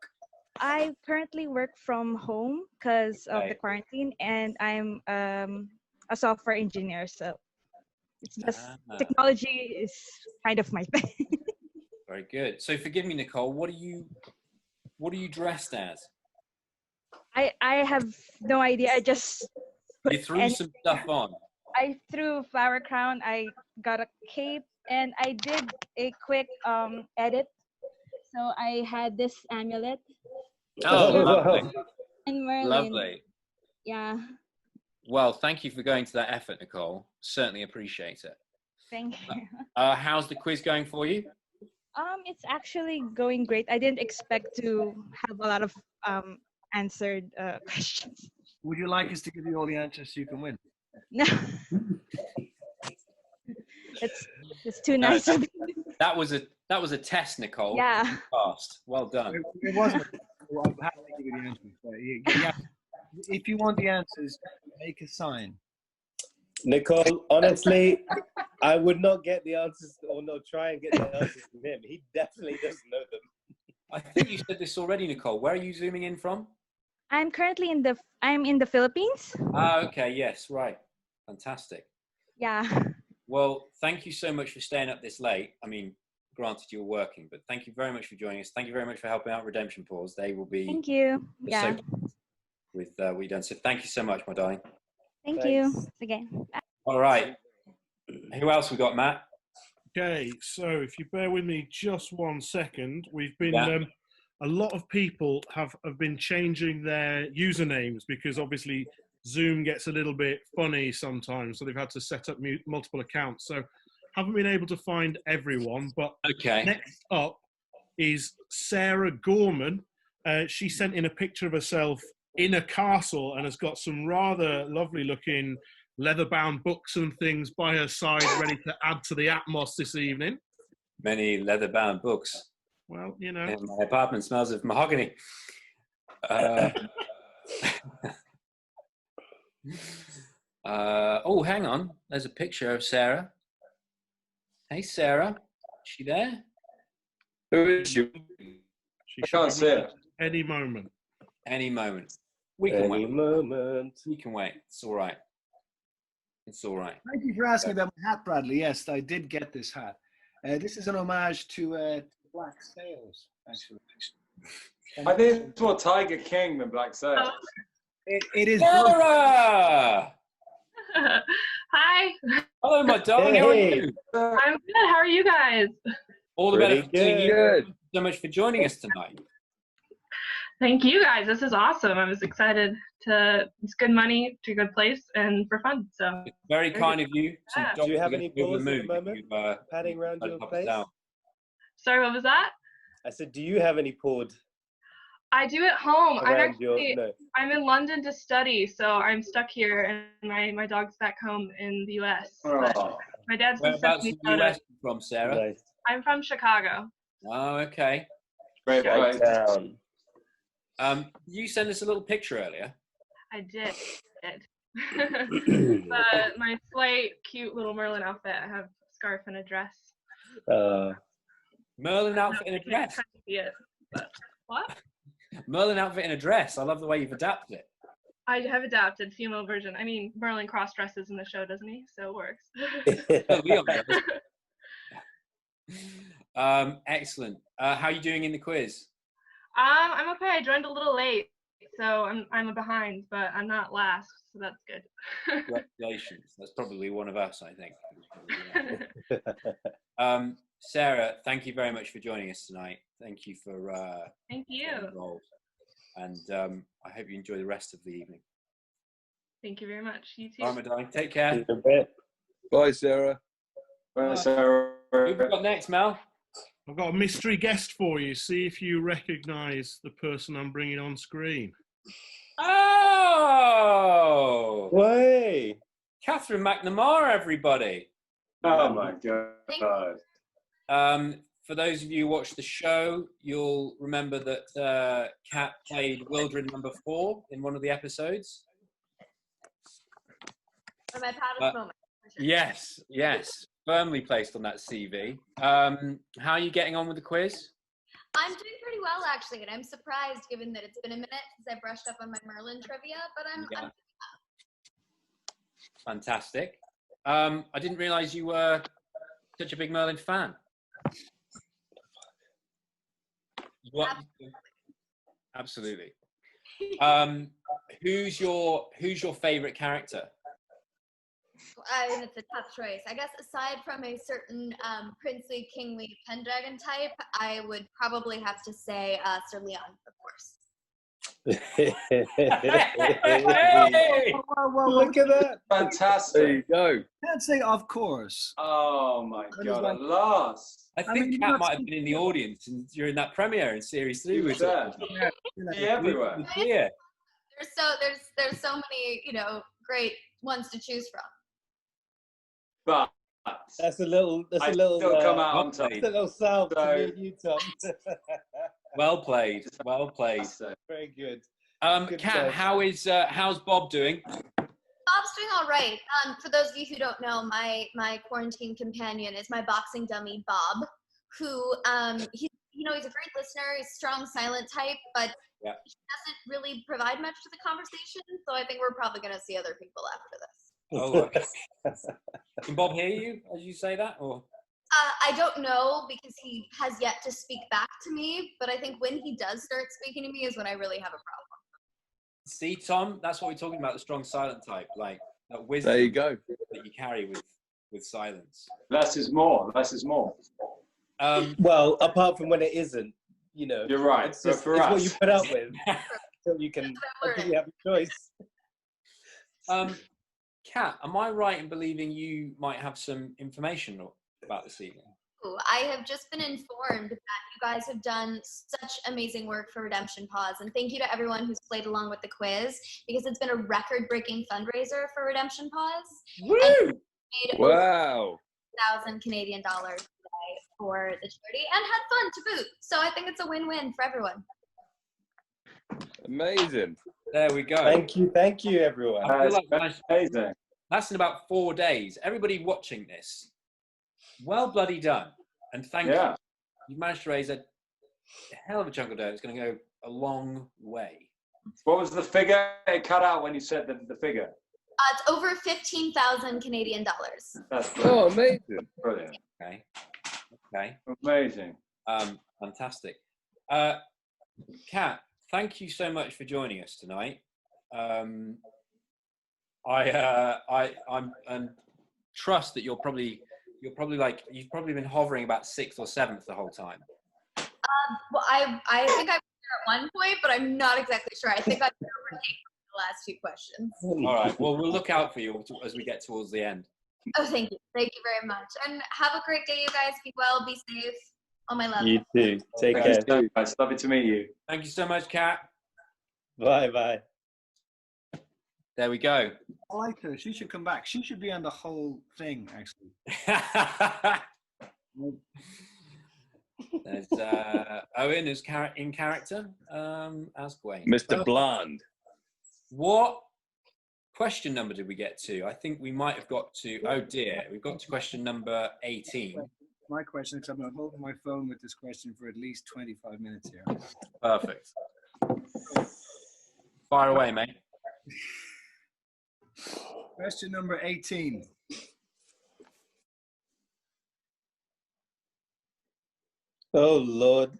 Speaker 9: I currently work from home because of the quarantine, and I'm a software engineer. So it's just technology is kind of my thing.
Speaker 1: Very good. So forgive me, Nicole. What are you dressed as?
Speaker 9: I have no idea. I just
Speaker 1: You threw some stuff on.
Speaker 9: I threw a flower crown. I got a cape, and I did a quick edit. So I had this amulet.
Speaker 1: Oh, lovely.
Speaker 9: And Merlin.
Speaker 1: Lovely.
Speaker 9: Yeah.
Speaker 1: Well, thank you for going to that effort, Nicole. Certainly appreciate it.
Speaker 9: Thank you.
Speaker 1: How's the quiz going for you?
Speaker 9: It's actually going great. I didn't expect to have a lot of answered questions.
Speaker 8: Would you like us to give you all the answers so you can win?
Speaker 9: No. It's too nice of you.
Speaker 1: That was a test, Nicole.
Speaker 9: Yeah.
Speaker 1: You passed. Well done.
Speaker 8: It wasn't. I'm happy to give you the answers. But yeah, if you want the answers, make a sign.
Speaker 5: Nicole, honestly, I would not get the answers, or no, try and get the answers from him. He definitely doesn't know them.
Speaker 1: I think you said this already, Nicole. Where are you zooming in from?
Speaker 9: I'm currently in the Philippines.
Speaker 1: Ah, okay. Yes, right. Fantastic.
Speaker 9: Yeah.
Speaker 1: Well, thank you so much for staying up this late. I mean, granted you're working, but thank you very much for joining us. Thank you very much for helping out Redemption Pause. They will be
Speaker 9: Thank you. Yeah.
Speaker 1: so with what you've done. So thank you so much, my darling.
Speaker 9: Thank
Speaker 5: Thanks.
Speaker 9: you. Again. Bye.
Speaker 1: All right. Who else we got, Matt?
Speaker 3: Okay, so if you bear with me just 1 second, we've been
Speaker 1: Yeah.
Speaker 3: a lot of people have been changing their usernames because obviously Zoom gets a little bit funny sometimes, so they've had to set up multiple accounts. So haven't been able to find everyone, but
Speaker 1: Okay.
Speaker 3: next up is Sarah Gorman. She sent in a picture of herself in a castle and has got some rather lovely looking leather-bound books and things by her side, ready to add to the atmos this evening.
Speaker 1: Many leather-bound books.
Speaker 3: Well, you know.
Speaker 1: And my apartment smells of mahogany. Oh, hang on. There's a picture of Sarah. Hey, Sarah. Is she there?
Speaker 4: Who is she?
Speaker 3: She
Speaker 2: I
Speaker 3: should
Speaker 2: can't
Speaker 3: be
Speaker 2: see
Speaker 3: with
Speaker 2: it.
Speaker 3: us any moment.
Speaker 1: Any moment. We can
Speaker 5: Any
Speaker 1: wait.
Speaker 5: moment.
Speaker 1: We can wait. It's all right. It's all right.
Speaker 8: Thank you for asking about my hat, Bradley. Yes, I did get this hat. This is an homage to Black Sails, actually.
Speaker 2: I think it's more Tiger King than Black Sails.
Speaker 8: It is.
Speaker 1: Sarah!
Speaker 10: Hi,
Speaker 1: Hello, my darling. How are
Speaker 5: Hey.
Speaker 1: you?
Speaker 10: I'm good. How are you guys?
Speaker 1: All the better
Speaker 5: Pretty
Speaker 1: for seeing you.
Speaker 4: Good.
Speaker 1: Thank you so much for joining us tonight.
Speaker 10: Thank you guys. This is awesome. I was excited to. It's good money to a good place and for fun. So
Speaker 1: It's very kind of you. Some
Speaker 10: Yeah.
Speaker 1: dogs
Speaker 5: Do you have
Speaker 1: are
Speaker 5: any
Speaker 1: over
Speaker 5: pause at the
Speaker 1: moon if
Speaker 5: moment?
Speaker 1: you've,
Speaker 5: Padding around
Speaker 1: tried to
Speaker 5: your
Speaker 1: pop us
Speaker 5: place?
Speaker 1: down.
Speaker 10: sorry, what was that?
Speaker 5: I said, do you have any poured
Speaker 10: I do at home.
Speaker 5: around your... No.
Speaker 10: I'm in London to study, so I'm stuck here, and my dog's back home in the U.S. But
Speaker 2: Oh,
Speaker 10: my dad's in
Speaker 1: Whereabouts in the
Speaker 10: Minnesota.
Speaker 1: US from, Sarah?
Speaker 5: Nice.
Speaker 10: I'm from Chicago.
Speaker 1: Oh, okay.
Speaker 2: great place.
Speaker 5: Down.
Speaker 1: You sent us a little picture earlier.
Speaker 10: I did. My slight, cute little Merlin outfit. I have a scarf and a dress.
Speaker 1: Merlin outfit in a
Speaker 10: You can't
Speaker 1: dress.
Speaker 10: kind of see it, but what?
Speaker 1: Merlin outfit in a dress. I love the way you've adapted it.
Speaker 10: I have adapted female version. I mean, Merlin cross dresses in the show, doesn't he? So it works.
Speaker 1: Leon does. Excellent. How are you doing in the quiz?
Speaker 10: I'm okay. I joined a little late, so I'm behind, but I'm not last, so that's good.
Speaker 1: Congratulations. That's probably one of us, I think. Sarah, thank you very much for joining us tonight. Thank you for
Speaker 10: Thank you.
Speaker 1: getting involved. And I hope you enjoy the rest of the evening.
Speaker 10: Thank you very much. You too.
Speaker 1: All right, my darling. Take care.
Speaker 4: Bye, Sarah.
Speaker 2: Well, Sarah,
Speaker 1: Who have we got next, Mel?
Speaker 3: I've got a mystery guest for you. See if you recognise the person I'm bringing on screen.
Speaker 1: Oh!
Speaker 5: Way.
Speaker 1: Catherine McNamara, everybody.
Speaker 2: oh my God.
Speaker 1: For those of you who watched the show, you'll remember that Kat played Wildred number 4 in one of the episodes.
Speaker 11: For my proudest moment.
Speaker 1: Yes, yes. Firmly placed on that CV. How are you getting on with the quiz?
Speaker 11: I'm doing pretty well, actually, and I'm surprised given that it's been a minute since I brushed up on my Merlin trivia, but I'm
Speaker 1: Fantastic. I didn't realize you were such a big Merlin fan. What? Absolutely. Who's your favorite character?
Speaker 11: it's a tough choice. I guess aside from a certain princely, kingly Pendragon type, I would probably have to say Sir Leon, of course.
Speaker 1: Hey!
Speaker 8: Well,
Speaker 5: Look at that.
Speaker 2: Fantastic.
Speaker 4: There you go.
Speaker 8: can't say of course.
Speaker 2: Oh my
Speaker 8: That is
Speaker 2: God,
Speaker 8: like-
Speaker 2: at last.
Speaker 1: I think
Speaker 8: mean,
Speaker 1: Kat
Speaker 8: that's-
Speaker 1: might have been in the audience and during that premiere in series 3
Speaker 2: He
Speaker 1: with
Speaker 2: was there. He everywhere.
Speaker 1: Yeah.
Speaker 11: There's so many, great ones to choose from.
Speaker 2: But
Speaker 5: That's a little. That's
Speaker 2: I
Speaker 5: a little.
Speaker 2: still come out on
Speaker 1: well
Speaker 2: top.
Speaker 1: played.
Speaker 5: That's a little salve to
Speaker 2: So-
Speaker 5: me and you, Tom.
Speaker 1: Well played. Well played.
Speaker 5: Very good. Good
Speaker 1: Kat,
Speaker 5: choice.
Speaker 1: how's Bob doing?
Speaker 11: Bob's doing all right. For those of you who don't know, my quarantine companion is my boxing dummy, Bob, who he's a great listener. He's a strong silent type, but
Speaker 1: Yeah.
Speaker 11: he doesn't really provide much to the conversation. So I think we're probably going to see other people after this.
Speaker 1: Oh, okay. Can Bob hear you as you say that, or?
Speaker 11: I don't know because he has yet to speak back to me, but I think when he does start speaking to me is when I really have a problem.
Speaker 1: See, Tom, that's what we're talking about, the strong silent type, like that wisdom
Speaker 4: There you go.
Speaker 1: that you carry with silence.
Speaker 2: Less is more. Less is more.
Speaker 5: Well, apart from when it isn't,
Speaker 2: You're right.
Speaker 5: It's
Speaker 2: But
Speaker 5: just
Speaker 2: for
Speaker 5: it's
Speaker 2: us,
Speaker 5: what you put up with. Until you can, until you have a choice.
Speaker 1: Kat, am I right in believing you might have some information about this evening?
Speaker 11: I have just been informed that you guys have done such amazing work for Redemption Pause, and thank you to everyone who's played along with the quiz because it's been a record-breaking fundraiser for Redemption Pause.
Speaker 1: Woo!
Speaker 11: And made over
Speaker 4: Wow.
Speaker 11: 1,000 Canadian dollars today for the charity and had fun to boot. So I think it's a win-win for everyone.
Speaker 4: Amazing.
Speaker 1: There we go.
Speaker 5: Thank you, everyone.
Speaker 1: I feel like
Speaker 2: That's amazing.
Speaker 1: that's in about 4 days. Everybody watching this, well bloody done. And thank you.
Speaker 2: Yeah.
Speaker 1: You've managed to raise a hell of a chunk of dough. It's going to go a long way.
Speaker 2: What was the figure? It cut out when you said the figure.
Speaker 11: It's over 15,000 Canadian dollars.
Speaker 2: That's
Speaker 4: Oh,
Speaker 2: brilliant.
Speaker 4: amazing.
Speaker 2: Brilliant.
Speaker 1: Okay.
Speaker 2: Amazing.
Speaker 1: Fantastic. Kat, thank you so much for joining us tonight. I'm trust that you've probably been hovering about 6th or 7th the whole time.
Speaker 11: Well, I think I was there at one point, but I'm not exactly sure. I think I've overtaken the last 2 questions.
Speaker 1: All right. Well, we'll look out for you as we get towards the end.
Speaker 11: Oh, thank you. Thank you very much. And have a great day, you guys. Be well, be safe. All my love.
Speaker 5: You too. Take
Speaker 2: Thank
Speaker 5: care.
Speaker 2: you so much. Lovely to meet you.
Speaker 1: Thank you so much, Kat.
Speaker 5: Bye.
Speaker 1: There we go.
Speaker 8: I like her. She should come back. She should be on the whole thing, actually.
Speaker 1: There's Owen who's in character as Gwaine.
Speaker 4: Mr. Bland.
Speaker 1: What question number did we get to? I think we might have got to, oh dear, we've got to question number 18.
Speaker 8: My question, because I've been holding my phone with this question for at least 25 minutes here.
Speaker 1: Perfect. Fire away, mate.
Speaker 8: Question number 18.
Speaker 5: Oh, Lord.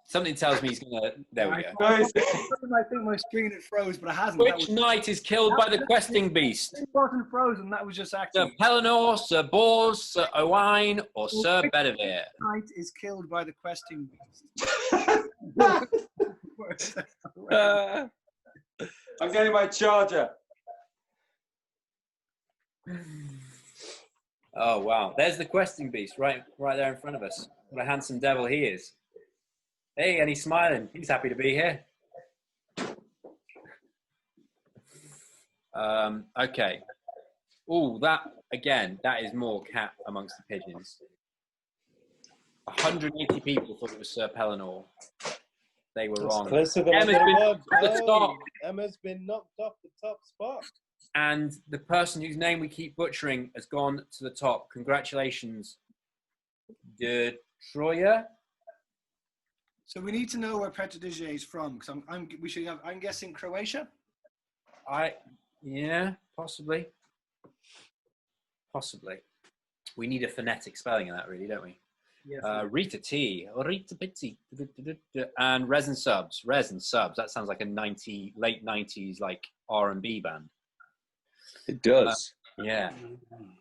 Speaker 1: Something tells me he's gonna. There we go.
Speaker 8: I think my screen had froze, but it hasn't.
Speaker 1: Which knight is killed by the questing beast?
Speaker 8: It wasn't frozen. That was just
Speaker 1: Sir
Speaker 8: accident.
Speaker 1: Pelennor, Sir Bors, Sir Owain, or Sir Bedivere?
Speaker 8: Knight is killed by the questing beast.
Speaker 2: I'm getting my charger.
Speaker 1: Oh wow! There's the questing beast right there in front of us. What a handsome devil he is! Hey, and he's smiling. He's happy to be here. Okay. Oh, that is more cat amongst the pigeons. 180 people thought it was Sir Pelennor. They were wrong.
Speaker 5: Closer than
Speaker 1: Emma's been knocked off the top.
Speaker 5: Emma's been knocked off the top spot.
Speaker 1: And the person whose name we keep butchering has gone to the top. Congratulations, De Troya.
Speaker 8: So we need to know where Petr Dije is from, because I'm guessing Croatia.
Speaker 1: Yeah, possibly. We need a phonetic spelling of that, really, don't we?
Speaker 8: Yes.
Speaker 1: Rita T, Rita Pizzi, and Resin Subs. That sounds like a late 90s like R&B band.
Speaker 4: It does.
Speaker 1: Yeah.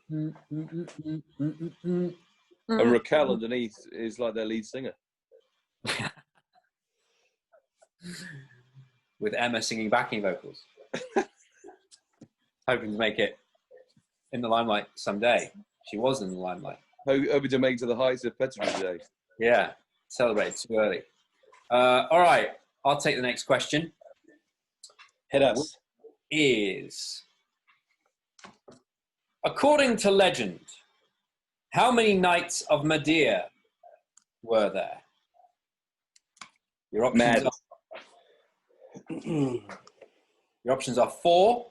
Speaker 4: And Raquel underneath is like their lead singer.
Speaker 1: With Emma singing backing vocals. Hoping to make it in the limelight someday. She was in the limelight.
Speaker 4: Hoping to make it to the heights of Petr Dije.
Speaker 1: Yeah, celebrate too early. All right, I'll take the next question.
Speaker 5: Hit us.
Speaker 1: is, according to legend, how many Knights of Medea were there? Your options your options are 4,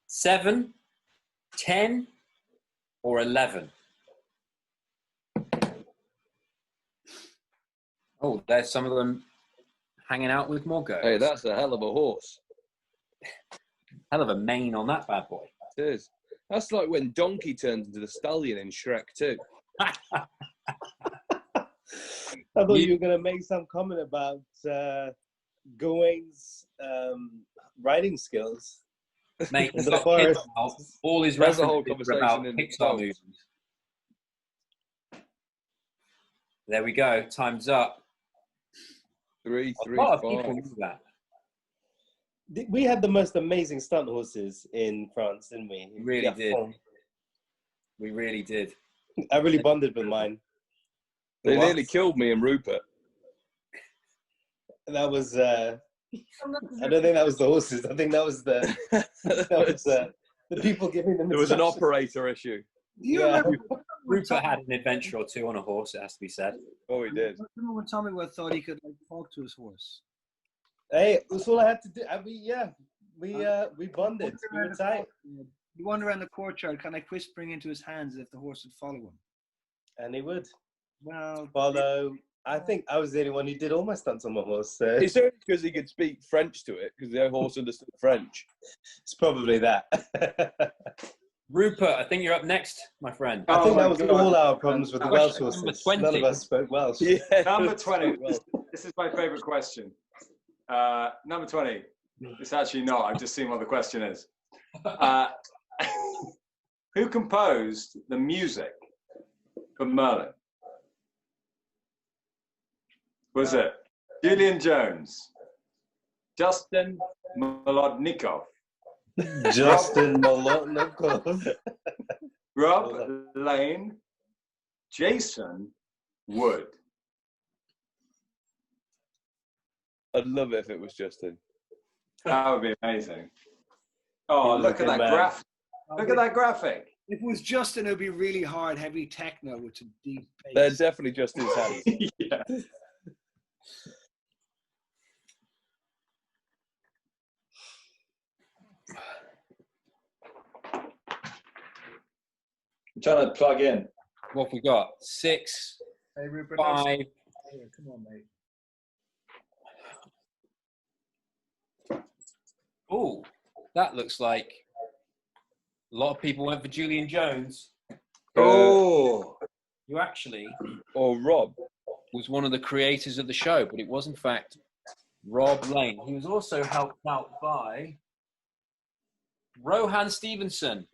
Speaker 1: 7, 10, or 11. Oh, there's some of them hanging out with more goats.
Speaker 4: Hey, that's a hell of a horse.
Speaker 1: Hell of a mane on that bad boy.
Speaker 4: It is. That's like when Donkey turns into the stallion in Shrek 2.
Speaker 5: I thought you were going to make some comment about Gawain's writing skills.
Speaker 1: Mate,
Speaker 5: in
Speaker 1: he's
Speaker 5: the
Speaker 1: got
Speaker 5: forest.
Speaker 1: kids now. All his
Speaker 4: That's a whole
Speaker 1: references are about
Speaker 4: conversation in
Speaker 1: Pixar
Speaker 4: itself.
Speaker 1: movies. There we go. Time's up.
Speaker 4: 3,
Speaker 1: A
Speaker 4: 3,
Speaker 1: lot of
Speaker 4: 5.
Speaker 1: people do that.
Speaker 5: We had the most amazing stunt horses in France, didn't we?
Speaker 1: We really
Speaker 5: Yeah,
Speaker 1: did.
Speaker 5: fun.
Speaker 1: We really did.
Speaker 5: I really bonded with mine.
Speaker 4: They
Speaker 5: What?
Speaker 4: nearly killed me and Rupert.
Speaker 5: That was. I don't think that was the horses. I think that was the people giving them.
Speaker 4: There was an
Speaker 5: instructions.
Speaker 4: operator issue.
Speaker 8: Do you
Speaker 5: Yeah.
Speaker 8: remember?
Speaker 1: Rupert had an adventure or two on a horse, it has to be said.
Speaker 4: Oh, he did.
Speaker 8: Remember when Tommy thought he could like talk to his horse?
Speaker 5: Hey, that's all I had to do. We bonded. We were tight.
Speaker 8: You wander around the courtyard, kind of whispering into his hands as if the horse would follow him.
Speaker 5: And he would
Speaker 8: Well,
Speaker 5: follow. I think I was the only one who did all my stunts on my horse. So
Speaker 4: It's only because he could speak French to it, because the horse understood French.
Speaker 5: it's probably that.
Speaker 1: Rupert, I think you're up next, my friend.
Speaker 5: I think
Speaker 2: my
Speaker 5: that was
Speaker 2: God.
Speaker 5: all our problems with the Welsh
Speaker 1: Question number
Speaker 5: horses.
Speaker 1: 20.
Speaker 5: None of us spoke Welsh.
Speaker 4: Yeah.
Speaker 2: Number 20. This is my favorite question. Number 20. It's actually not. I've just seen what the question is. Who composed the music for Merlin? Was it Julian Jones, Justin Molodnikov,
Speaker 5: Justin Molotnikov.
Speaker 2: Rob Lane, Jason Wood?
Speaker 4: I'd love it if it was Justin.
Speaker 2: That would be amazing. Oh,
Speaker 5: He
Speaker 2: look
Speaker 5: was
Speaker 2: at
Speaker 5: a
Speaker 2: that
Speaker 5: good man.
Speaker 2: graphic. Look at that graphic.
Speaker 8: if it was Justin, it would be really hard, heavy techno with a deep
Speaker 4: They're
Speaker 8: bass.
Speaker 4: definitely Justin's hands.
Speaker 2: Yeah. I'm trying to plug in.
Speaker 1: What have we got? 6,
Speaker 8: Hey, Rupert,
Speaker 1: 5.
Speaker 8: Hey, come on, mate.
Speaker 1: Oh, that looks like a lot of people went for Julian Jones,
Speaker 2: Oh,
Speaker 1: who actually
Speaker 4: Or Rob.
Speaker 1: was one of the creators of the show, but it was in fact Rob Lane. He was also helped out by Rohan Stevenson.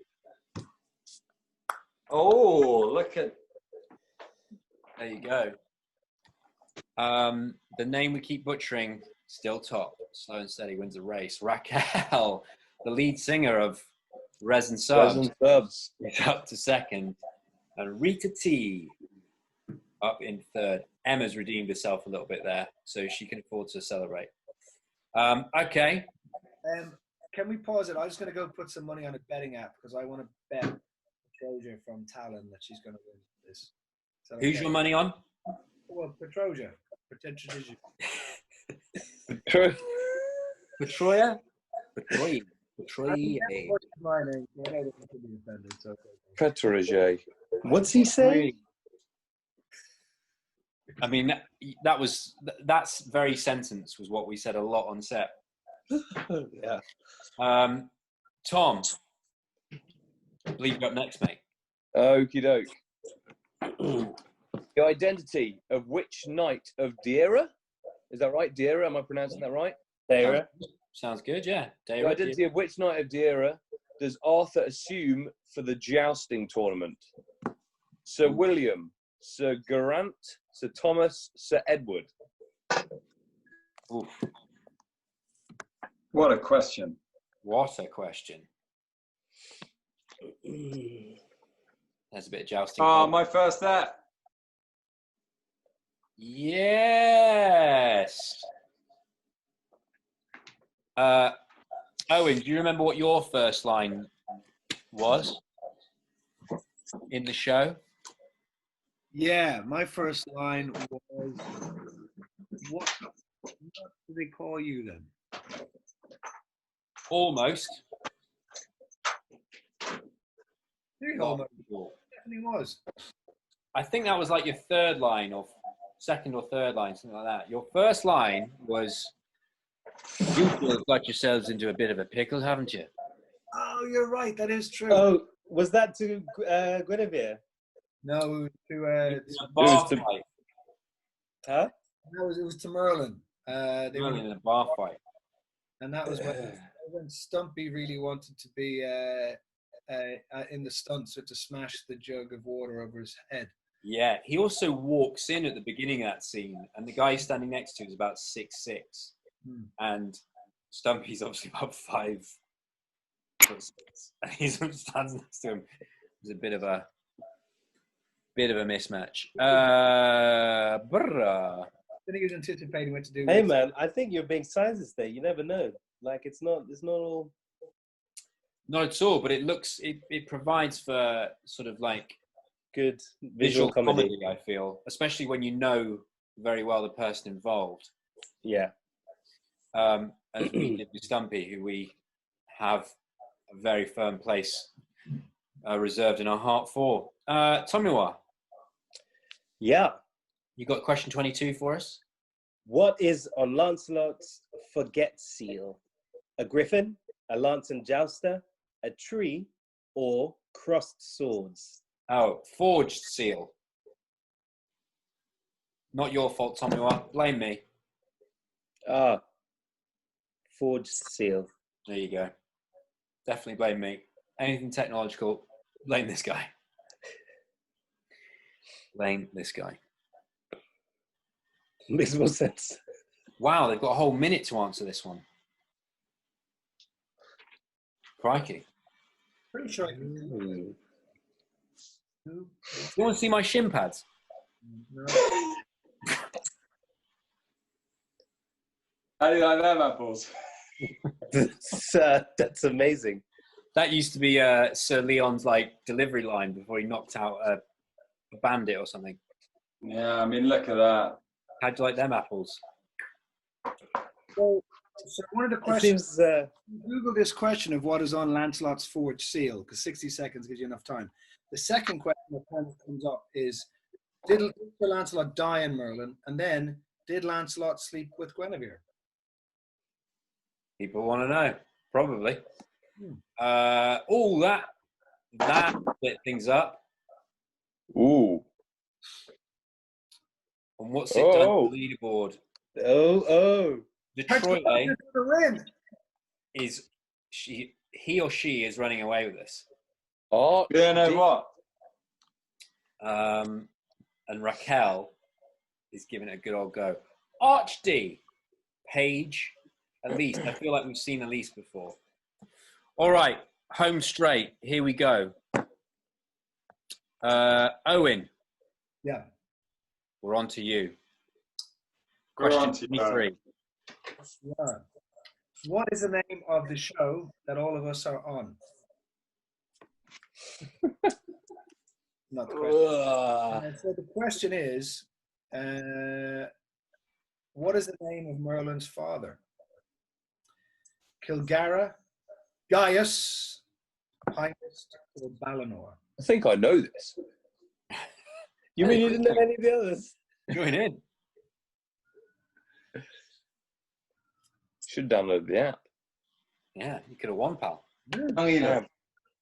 Speaker 2: oh, look at.
Speaker 1: There you go. The name we keep butchering, still top. Slow and steady wins the race. Raquel, the lead singer of Resin Subs,
Speaker 4: Resin Subs.
Speaker 1: is up to second. And Rita T up in third. Emma's redeemed herself a little bit there, so she can afford to celebrate. Okay.
Speaker 8: Can we pause it? I'm just going to go put some money on a betting app because I want to bet Petroja from Talon that she's going to win this. Is that
Speaker 1: Who's
Speaker 8: okay?
Speaker 1: your money on?
Speaker 8: Well, Petroja. Petroja.
Speaker 4: True.
Speaker 1: Petroya? Petroya. Petroya.
Speaker 8: My name. I know that you could be offended, so
Speaker 4: Petroje.
Speaker 5: What's he saying?
Speaker 1: I mean, that's very sentence was what we said a lot on set.
Speaker 5: Yeah.
Speaker 1: Tom, I believe you're up next, mate.
Speaker 4: Okie doke. The identity of which knight of Deira? Is that right? Deira? Am I pronouncing that right?
Speaker 5: Sarah.
Speaker 1: Sounds good, yeah.
Speaker 4: The identity of which knight of Deira does Arthur assume for the jousting tournament? Sir William, Sir Geraint, Sir Thomas, Sir Edward.
Speaker 1: Oof,
Speaker 2: What a question.
Speaker 1: what a question. There's a bit of jousting.
Speaker 2: Oh, my first that.
Speaker 1: Yes. Owen, do you remember what your first line was in the show?
Speaker 12: Yeah, my first line was, what do they call you then?
Speaker 1: Almost.
Speaker 12: Almost. Definitely was.
Speaker 1: I think that was like your third line, or second or third line, something like that. Your first line was, "You two have got yourselves into a bit of a pickle, haven't you?"
Speaker 12: Oh, you're right. That is true.
Speaker 5: Oh, was that to Guinevere?
Speaker 12: No,
Speaker 1: It was a bar fight.
Speaker 5: Huh?
Speaker 12: No, it was to Merlin. They were
Speaker 1: Merlin in a bar fight.
Speaker 12: And that was when Stumpy really wanted to be in the stunts, so to smash the jug of water over his head.
Speaker 1: Yeah, he also walks in at the beginning of that scene, and the guy he's standing next to is about 6'6", and Stumpy's obviously about 5'6", and he sort of stands next to him. It was a bit of a mismatch.
Speaker 12: I think he was anticipating what to do.
Speaker 5: Hey man, I think you're being sizes there. You never know. Like it's not all.
Speaker 1: Not at all, but it provides for sort of like
Speaker 5: good visual comedy.
Speaker 1: I feel, especially when you know very well the person involved.
Speaker 5: Yeah.
Speaker 1: As we did with Stumpy, who we have a very firm place reserved in our heart for. Tomiwa.
Speaker 5: Yeah.
Speaker 1: You got question 22 for us?
Speaker 5: What is on Lancelot's forget seal? A griffin, a lance and jouster, a tree, or crossed swords?
Speaker 1: Oh, forged seal. Not your fault, Tomiwa. Blame me.
Speaker 5: Ah, forged seal.
Speaker 1: There you go. Definitely blame me. Anything technological, blame this guy. Blame this guy.
Speaker 5: Makes more sense.
Speaker 1: Wow, they've got a whole minute to answer this one. Crikey.
Speaker 12: Pretty sure I can.
Speaker 1: You want to see my shin pads?
Speaker 12: No.
Speaker 2: How do you like them apples?
Speaker 5: That's amazing.
Speaker 1: That used to be Sir Leon's like delivery line before he knocked out a bandit or something.
Speaker 2: Yeah, I mean, look at that.
Speaker 1: How'd you like them apples?
Speaker 12: So one of the questions,
Speaker 5: Seems,
Speaker 12: Google this question of what is on Lancelot's forged seal, because 60 seconds gives you enough time. The second question that comes up is, did Sir Lancelot die in Merlin? And then, did Lancelot sleep with Guinevere?
Speaker 1: People want to know. Probably. That split things up.
Speaker 4: Ooh.
Speaker 1: And what's it done to the leaderboard?
Speaker 5: Oh.
Speaker 1: Detroit is he or she is running away with this.
Speaker 4: Oh,
Speaker 2: yeah, no, what?
Speaker 1: And Raquel is giving it a good old go. Arch D, Paige, Elise. I feel like we've seen Elise before. All right, home straight. Here we go. Owen.
Speaker 12: Yeah.
Speaker 1: We're on to you.
Speaker 2: We're on
Speaker 1: Question
Speaker 2: to you.
Speaker 1: 23.
Speaker 12: Yeah. What is the name of the show that all of us are on? Not the question. So the question is, what is the name of Merlin's father? Kilgara, Gaius, Pinus, or Balinor?
Speaker 4: I think I know this.
Speaker 5: You mean you didn't know any of the others?
Speaker 1: Join in.
Speaker 4: Should download the app.
Speaker 1: Yeah, you could have won, pal.
Speaker 4: Yeah.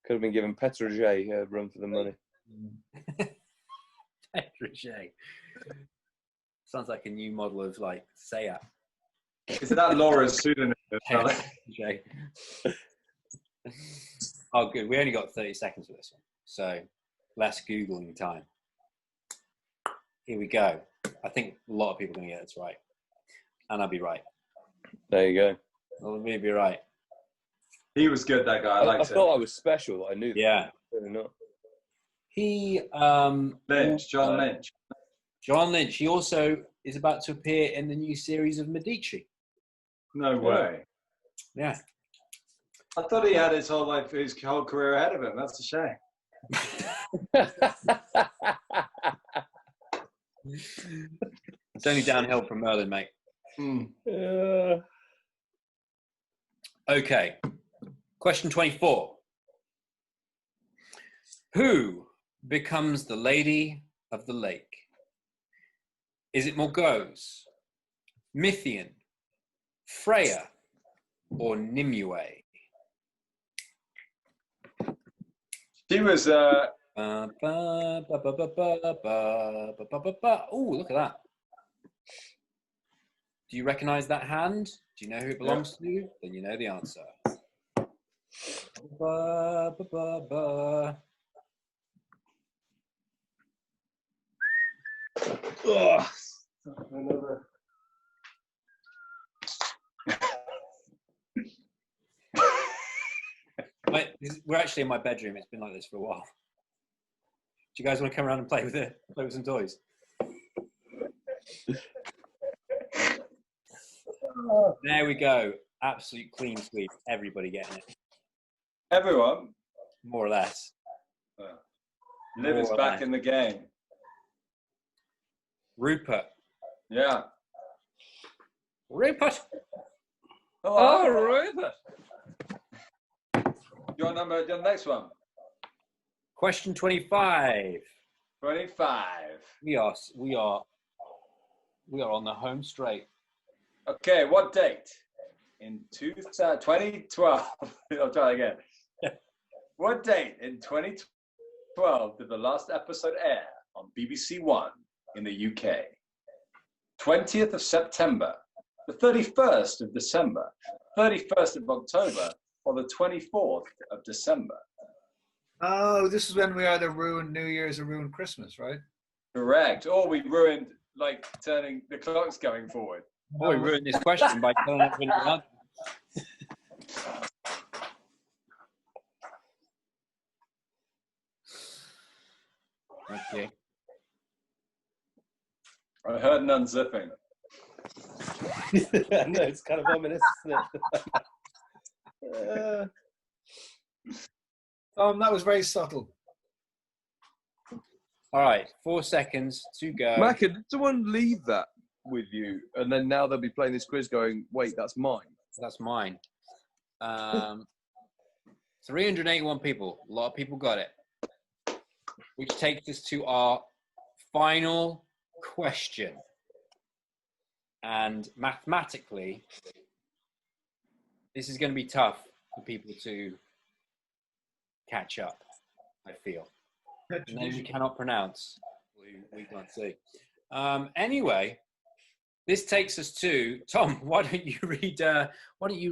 Speaker 4: Could have been given Petruchet a run for the money.
Speaker 1: Petruchet. Sounds like a new model of like Seat.
Speaker 2: Is that Laura's pseudonym?
Speaker 1: Petruchet. Oh, good. We only got 30 seconds for this one, so less Googling time. Here we go. I think a lot of people are going to get this right. And I'll be right.
Speaker 4: There you go.
Speaker 1: I'll be right.
Speaker 2: He was good, that guy. I liked
Speaker 4: I thought I was special. That I knew that.
Speaker 1: Yeah.
Speaker 4: Really not.
Speaker 1: He
Speaker 2: Lynch, John Lynch.
Speaker 1: John Lynch. He also is about to appear in the new series of Medici.
Speaker 2: No way.
Speaker 1: Yeah.
Speaker 2: I thought he had his whole life, his whole career ahead of him. That's a shame.
Speaker 1: It's only downhill from Merlin, mate. Okay. Question 24. Who becomes the Lady of the Lake? Is it Morgause, Mythian, Freya, or Nimue?
Speaker 2: She was.
Speaker 1: Oh, look at that. Do you recognize that hand? Do you know who it belongs to? Then you know the answer.
Speaker 2: Ugh. Another.
Speaker 1: We're actually in my bedroom. It's been like this for a while. Do you guys want to come around and play with it? Play with some toys? There we go. Absolute clean sweep. Everybody getting it.
Speaker 2: Everyone?
Speaker 1: More or less.
Speaker 2: Liv is back in the game.
Speaker 1: Rupert.
Speaker 2: Yeah.
Speaker 1: Rupert.
Speaker 2: Oh, Rupert. Your number, the next one.
Speaker 1: Question 25.
Speaker 2: 25.
Speaker 1: We are on the home straight.
Speaker 2: Okay, what date? In 2012. I'll try again. What date in 2012 did the last episode air on BBC One in the UK? 20th of September, the 31st of December, 31st of October, or the 24th of December?
Speaker 12: Oh, this is when we either ruined New Year's or ruined Christmas, right?
Speaker 2: Correct. Or we ruined, like, turning the clocks going forward.
Speaker 1: Oh, we ruined this question by telling everybody the answer. Okay.
Speaker 2: I heard an unzipping.
Speaker 5: No, it's kind of ominous, isn't it?
Speaker 12: That was very subtle.
Speaker 1: All right, 4 seconds to go.
Speaker 4: Macca, did someone leave that with you? And then now they'll be playing this quiz going, wait, that's mine.
Speaker 1: That's mine. 381 people. A lot of people got it. Which takes us to our final question. And mathematically, this is going to be tough for people to catch up, I feel. Names you cannot pronounce. We can't see. Anyway, this takes us to Tom. Why don't you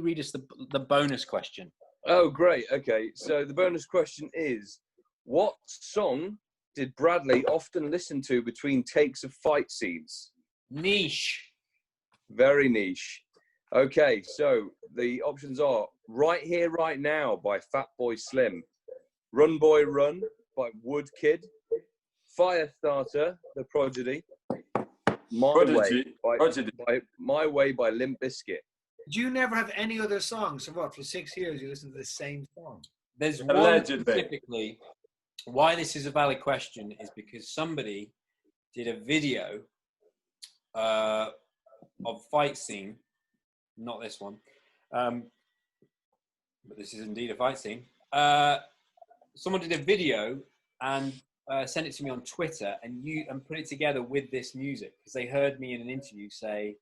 Speaker 1: read us the bonus question?
Speaker 4: Oh, great. Okay, so the bonus question is, what song did Bradley often listen to between takes of fight scenes?
Speaker 1: Niche.
Speaker 4: Very niche. Okay, so the options are Right Here, Right Now by Fatboy Slim, Run Boy Run by Woodkid, Firestarter, The Prodigy, My Way by Limp Bizkit.
Speaker 12: Did you never have any other songs? So what, for 6 years you listened to the same song?
Speaker 1: There's one specifically. Why this is a valid question is because somebody did a video of fight scene, not this one, but this is indeed a fight scene. Someone did a video and sent it to me on Twitter and put it together with this music because they heard me in an interview say,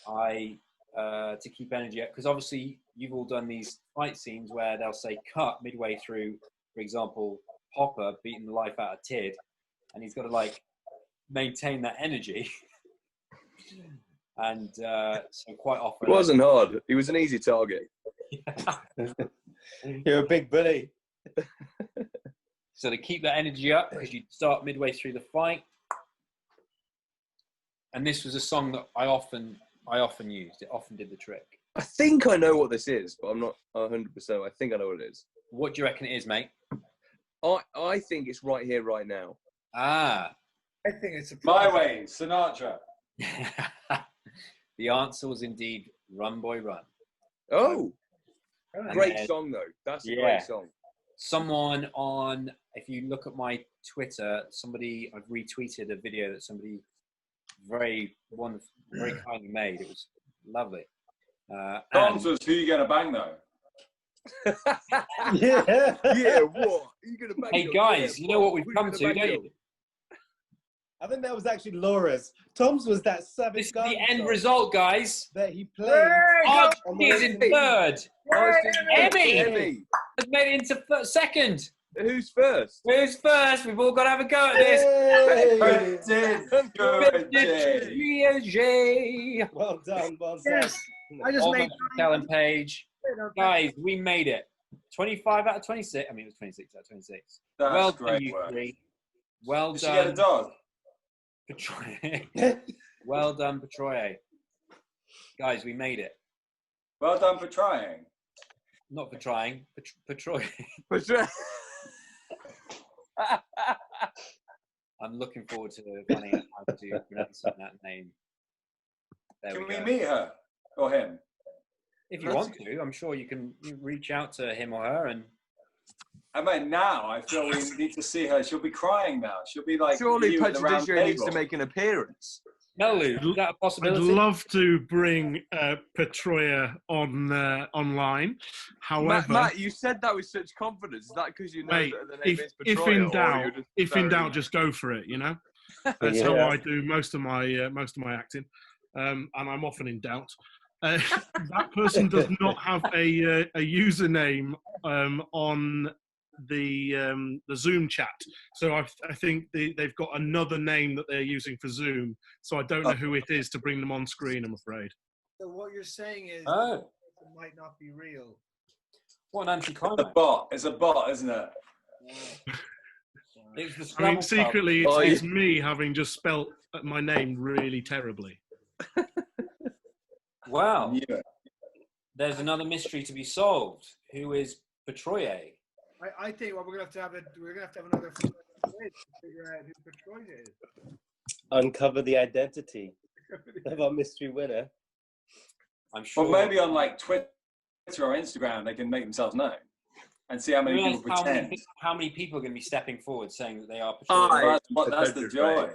Speaker 1: to keep energy up, because obviously you've all done these fight scenes where they'll say cut midway through, for example, Hopper beating the life out of Tid, and he's got to like maintain that energy. And so quite often
Speaker 4: it wasn't hard. He was an easy target.
Speaker 5: You're a big bully.
Speaker 1: So to keep that energy up, because you start midway through the fight. And this was a song that I often used. It often did the trick.
Speaker 4: I think I know what this is, but I'm not 100%. I think I know what it is.
Speaker 1: What do you reckon it is, mate?
Speaker 4: I think it's Right Here, Right Now.
Speaker 1: Ah.
Speaker 12: I think it's
Speaker 2: My Way, Sinatra.
Speaker 1: The answer was indeed Run Boy Run.
Speaker 4: Oh. Great
Speaker 1: then-
Speaker 4: song though. That's a
Speaker 1: Yeah.
Speaker 4: great song.
Speaker 1: Someone on, if you look at my Twitter, I've retweeted a video that somebody very kindly made. It was lovely.
Speaker 2: Tom's was Who You Gonna Bang though.
Speaker 5: Yeah.
Speaker 4: Yeah, what? You gonna bang
Speaker 1: Hey
Speaker 4: your-
Speaker 1: guys,
Speaker 4: yeah,
Speaker 1: you know what we've
Speaker 4: who
Speaker 1: come
Speaker 4: gonna
Speaker 1: to,
Speaker 4: bang
Speaker 1: don't
Speaker 4: your-
Speaker 1: you?
Speaker 5: I think that was actually Laura's. Tom's was that
Speaker 1: This
Speaker 5: Savage
Speaker 1: is the
Speaker 5: Garden
Speaker 1: end
Speaker 5: song
Speaker 1: result, guys.
Speaker 5: that he played.
Speaker 1: Archie is in third. Emmy
Speaker 4: Emmy.
Speaker 1: has made it into second.
Speaker 4: Who's first?
Speaker 1: Who's first? We've all got to have a go at this.
Speaker 5: Hey. Well done, well done.
Speaker 8: Yes, I just made.
Speaker 1: Ellen Page. Guys, we made it. 25 out of 26. I mean, it was 26 out of 26.
Speaker 2: That's
Speaker 1: Well done,
Speaker 2: great
Speaker 1: you
Speaker 2: work.
Speaker 1: three. Well
Speaker 2: Did she get a
Speaker 1: done,
Speaker 2: dog?
Speaker 1: Petroye. Well done, Petroye. Guys, we made it.
Speaker 2: Well done for trying.
Speaker 1: Not for trying, Petroye. I'm looking forward to finding out how to pronounce that name. There
Speaker 2: Can
Speaker 1: we
Speaker 2: we
Speaker 1: go.
Speaker 2: meet her or him?
Speaker 1: If you want to, I'm sure you can reach out to him or her and.
Speaker 2: I mean, now I feel we need to see her. She'll be crying now. She'll be like,
Speaker 4: Surely
Speaker 2: you at the round
Speaker 4: Patricia needs to
Speaker 2: table.
Speaker 4: make an appearance.
Speaker 1: Melu, is that a
Speaker 3: I'd
Speaker 1: possibility?
Speaker 3: love to bring Petroya on online. However,
Speaker 4: Matt, you said that with such confidence. Is that because you know
Speaker 3: mate,
Speaker 4: that the name is
Speaker 3: if
Speaker 4: Petroya,
Speaker 3: in
Speaker 4: or
Speaker 3: doubt,
Speaker 4: you're just
Speaker 3: if in
Speaker 4: very-
Speaker 3: doubt, just go for it. You know, that's how I do most of my acting, and I'm often in doubt. That person does not have a username on the Zoom chat, so I think they've got another name that they're using for Zoom. So I don't know who it is to bring them on screen. I'm afraid.
Speaker 12: So what you're saying is
Speaker 1: Oh.
Speaker 12: it might not be real.
Speaker 1: What an
Speaker 2: It's a
Speaker 1: anticlimax.
Speaker 2: bot. It's a bot, isn't it?
Speaker 1: It's the
Speaker 3: I
Speaker 1: Scrabble
Speaker 3: mean, secretly,
Speaker 4: Oh,
Speaker 3: it's me having just spelt my name really terribly.
Speaker 1: Club. Wow.
Speaker 2: Knew it.
Speaker 1: There's another mystery to be solved. Who is Petroye?
Speaker 12: I think what we're gonna have to have another quiz to figure out who Petroya is.
Speaker 5: Uncover the identity of our mystery winner.
Speaker 1: I'm sure.
Speaker 2: Or maybe on like Twitter or Instagram, they can make themselves known and see how many
Speaker 1: Realize
Speaker 2: people pretend.
Speaker 1: how many people are going to be stepping forward saying that they are
Speaker 4: Hi.
Speaker 1: Petroye?
Speaker 2: That's the joy.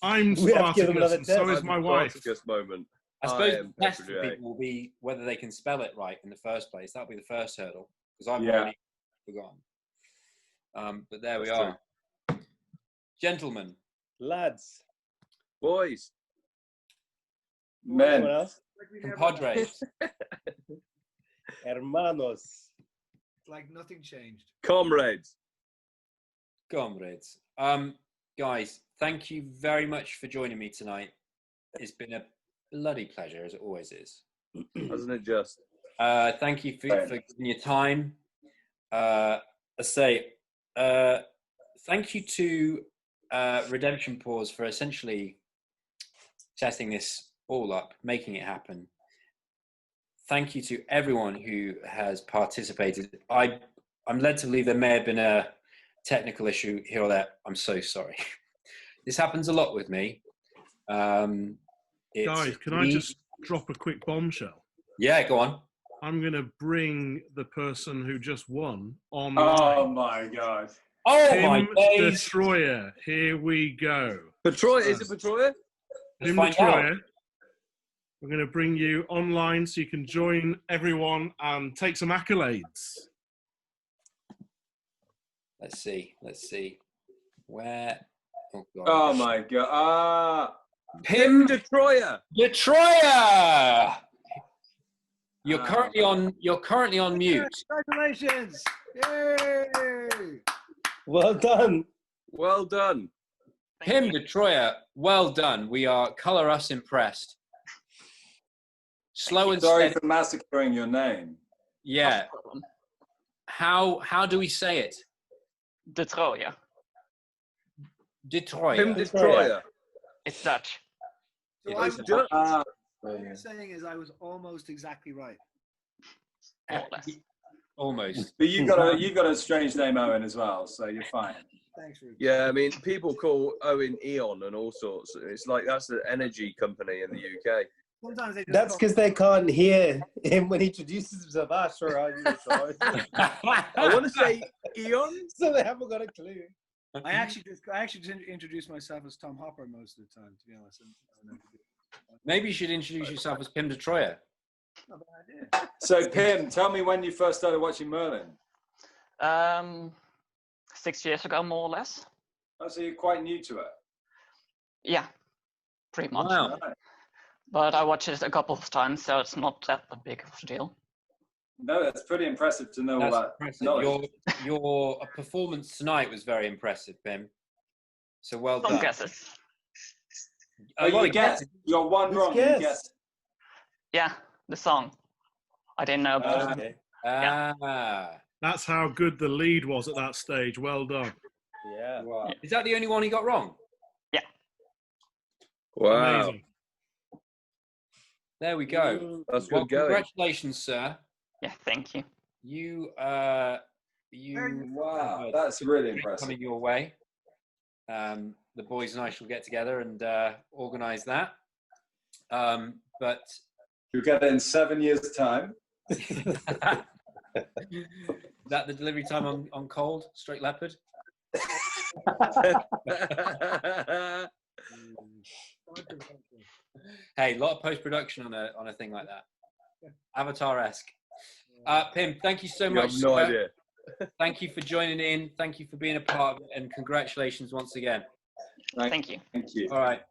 Speaker 3: I'm
Speaker 5: We have to give them
Speaker 3: Spartacus,
Speaker 5: another
Speaker 3: and so
Speaker 5: test.
Speaker 3: is my wife.
Speaker 4: Spartacus moment.
Speaker 1: I suppose
Speaker 4: am
Speaker 1: the test for
Speaker 4: Petroye.
Speaker 1: people will be whether they can spell it right in the first place. That'll be the first hurdle because I've
Speaker 2: Yeah.
Speaker 1: already forgotten. But there we
Speaker 2: That's
Speaker 1: are. Gentlemen,
Speaker 5: Lads.
Speaker 4: Boys.
Speaker 5: Anyone
Speaker 2: Men.
Speaker 5: else?
Speaker 12: Like we never-
Speaker 1: compadres,
Speaker 5: Hermanos.
Speaker 12: It's like nothing changed.
Speaker 4: Comrades.
Speaker 1: comrades. Guys, thank you very much for joining me tonight. It's been a bloody pleasure, as it always is.
Speaker 4: Hasn't it just?
Speaker 1: Thank you for giving your time. I say thank you to Redemption Pause for essentially setting this all up, making it happen. Thank you to everyone who has participated. I'm led to believe there may have been a technical issue here or there. I'm so sorry. This happens a lot with me.
Speaker 3: Guys, can I just drop a quick bombshell?
Speaker 1: Yeah, go on.
Speaker 3: I'm going to bring the person who just won
Speaker 2: Oh
Speaker 3: online.
Speaker 2: my god.
Speaker 1: Oh my
Speaker 3: Tim
Speaker 1: days.
Speaker 3: Destroyer. Here we go.
Speaker 4: Petroya, is it Petroya?
Speaker 3: Tim
Speaker 1: find
Speaker 3: Destroyer. We're going to bring you online so you can join everyone and take some accolades.
Speaker 1: Let's see. Where? Oh, God.
Speaker 2: Oh my god.
Speaker 1: Pim
Speaker 4: Detroya.
Speaker 1: Detroyer. You're
Speaker 2: Ah.
Speaker 1: currently on mute.
Speaker 12: Congratulations! Yay!
Speaker 5: Well done.
Speaker 4: Well done.
Speaker 1: Pim Detroyer, well done. We are colour us impressed. Slow and
Speaker 2: Sorry
Speaker 1: steady.
Speaker 2: for massacring your name.
Speaker 1: Yeah. How do we say it?
Speaker 13: Detroya.
Speaker 1: Detroyer.
Speaker 4: Pim Detroya.
Speaker 13: It's Dutch.
Speaker 12: So
Speaker 1: It
Speaker 12: I
Speaker 1: is
Speaker 12: was,
Speaker 1: Dutch.
Speaker 12: what you're saying is I was almost exactly right.
Speaker 13: More or less.
Speaker 1: Almost.
Speaker 2: But you got a strange name, Owen, as well, so you're fine.
Speaker 12: Thanks, Ruben.
Speaker 4: Yeah, I mean, people call Owen Eon and all sorts. It's like that's the energy company in the UK.
Speaker 12: Sometimes they just
Speaker 5: That's because they can't hear him when he introduces himself. Ah, sure, are you?
Speaker 4: I want to say Eon.
Speaker 5: So they haven't got a clue.
Speaker 12: I actually just introduce myself as Tom Hopper most of the time, to be honest.
Speaker 1: Maybe you should introduce yourself as Pim de Troyer.
Speaker 12: Not a bad idea.
Speaker 2: So Pim, tell me when you first started watching Merlin.
Speaker 13: 6 years ago, more or less.
Speaker 2: Oh, so you're quite new to it.
Speaker 13: Yeah, pretty much.
Speaker 1: Wow.
Speaker 13: But I watched it a couple of times, so it's not that big of a deal.
Speaker 2: No, that's pretty impressive to know all
Speaker 1: That's
Speaker 2: that
Speaker 1: impressive.
Speaker 2: knowledge.
Speaker 1: Your performance tonight was very impressive, Pim. So well
Speaker 13: Some
Speaker 1: done.
Speaker 13: guesses.
Speaker 2: Oh, you guessed. You got one wrong. You guessed.
Speaker 13: Yeah, the song. I didn't know about it.
Speaker 3: That's how good the lead was at that stage. Well done.
Speaker 5: Yeah.
Speaker 2: Wow.
Speaker 1: Is that the only one he got wrong?
Speaker 13: Yeah.
Speaker 4: Wow.
Speaker 3: Amazing.
Speaker 1: There we go.
Speaker 4: That's
Speaker 1: Well,
Speaker 4: good going.
Speaker 1: congratulations, sir.
Speaker 13: Yeah, thank you.
Speaker 1: Wow,
Speaker 2: that's really
Speaker 1: treat
Speaker 2: impressive.
Speaker 1: coming your way. The boys and I shall get together and organise that. But
Speaker 2: You'll get it in 7 years' time.
Speaker 1: is that the delivery time on Cold Straight Leopard? Hey, a lot of post-production on a thing like that. Avatar-esque. Pim, thank you so
Speaker 4: You
Speaker 1: much.
Speaker 4: have no
Speaker 1: sir.
Speaker 4: idea.
Speaker 1: Thank you for joining in. Thank you for being a part of it, and congratulations once again.
Speaker 13: Thank you.
Speaker 2: Thank you.
Speaker 1: All right.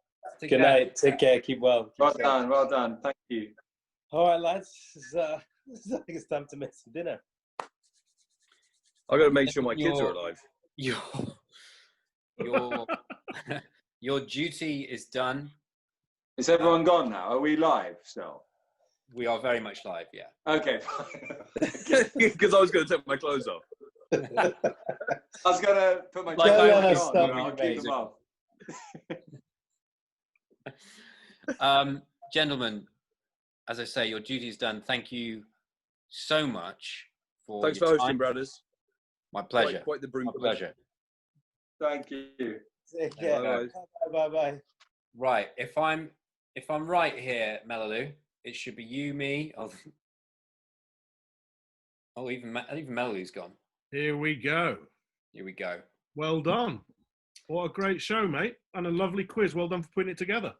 Speaker 5: Good night. Take care. Keep well.
Speaker 2: Well done. Well done. Thank you.
Speaker 5: All right, lads. I think it's time to make some dinner.
Speaker 4: I've got to make sure my kids are alive.
Speaker 1: Your duty is done.
Speaker 2: Is everyone gone now? Are we live still?
Speaker 1: We are very much live, yeah.
Speaker 2: Okay.
Speaker 4: Because I was going to take my clothes off.
Speaker 2: I was going to put my
Speaker 1: Like
Speaker 2: clothes
Speaker 1: I
Speaker 2: on.
Speaker 1: was
Speaker 2: but I'll
Speaker 1: stopping,
Speaker 2: keep them off.
Speaker 1: Gentlemen, as I say, your duty is done. Thank you so much for
Speaker 4: Thanks for
Speaker 1: your
Speaker 4: hosting,
Speaker 1: time.
Speaker 4: brothers.
Speaker 1: My pleasure.
Speaker 4: Quite the broom.
Speaker 1: My pleasure.
Speaker 2: Thank you.
Speaker 5: Take care.
Speaker 1: Bye-bye.
Speaker 5: Bye.
Speaker 1: Right. If I'm right here, Melaloo, it should be you, me. Even Melaloo's gone.
Speaker 3: Here we go.
Speaker 1: Here we go.
Speaker 3: Well done. What a great show, mate. And a lovely quiz. Well done for putting it together.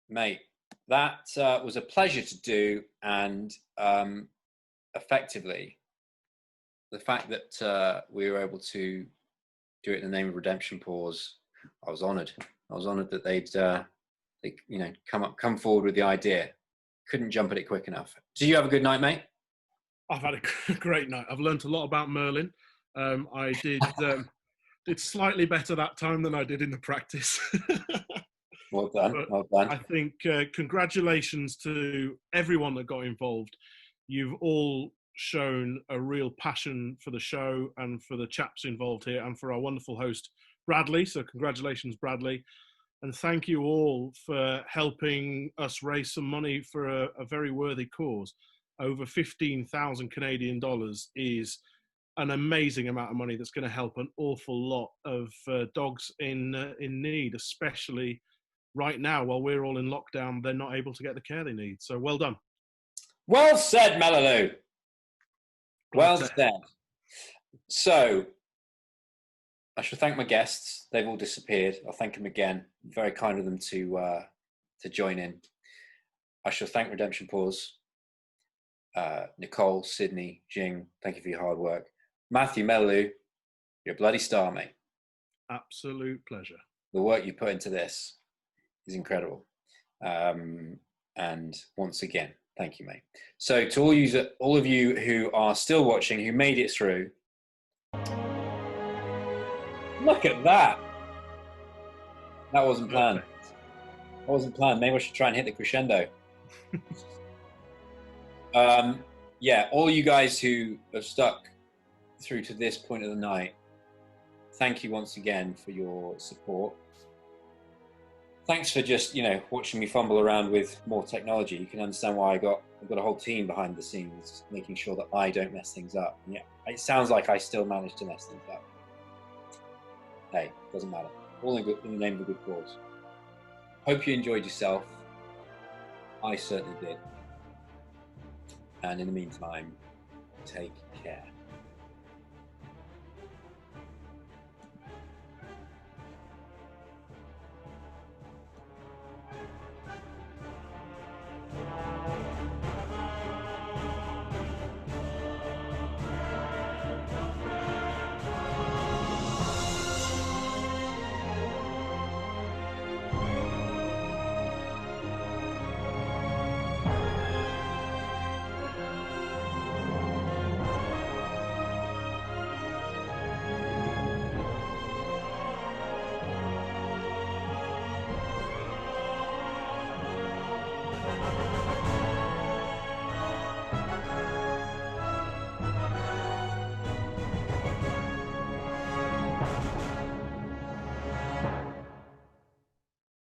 Speaker 1: Mate, that was a pleasure to do, and effectively, the fact that we were able to do it in the name of Redemption Pause, I was honoured. I was honoured that they'd come forward with the idea. Couldn't jump at it quick enough. Did you have a good night, mate?
Speaker 3: I've had a great night. I've learned a lot about Merlin. I did slightly better that time than I did in the practice.
Speaker 1: Well done. Well done.
Speaker 3: I think congratulations to everyone that got involved. You've all shown a real passion for the show and for the chaps involved here and for our wonderful host, Bradley. So congratulations, Bradley. And thank you all for helping us raise some money for a very worthy cause. Over 15,000 Canadian dollars is an amazing amount of money that's going to help an awful lot of dogs in need, especially right now while we're all in lockdown. They're not able to get the care they need. So well done.
Speaker 1: Well said, Melaloo. Well said. So I shall thank my guests. They've all disappeared. I'll thank them again. Very kind of them to join in. I shall thank Redemption Pause. Nicole, Sydney, Jing, thank you for your hard work. Matthew, Melaloo, you're a bloody star, mate.
Speaker 3: Absolute pleasure.
Speaker 1: The work you put into this is incredible. And once again, thank you, mate. So to all of you who are still watching, who made it through, look at that. That wasn't planned. That wasn't planned. Maybe I should try and hit the crescendo. Yeah, all you guys who have stuck through to this point of the night, thank you once again for your support. Thanks for just, watching me fumble around with more technology. You can understand why I've got a whole team behind the scenes making sure that I don't mess things up. And yeah, it sounds like I still managed to mess things up. Hey, doesn't matter. All in the name of a good cause. Hope you enjoyed yourself. I certainly did. And in the meantime, take care.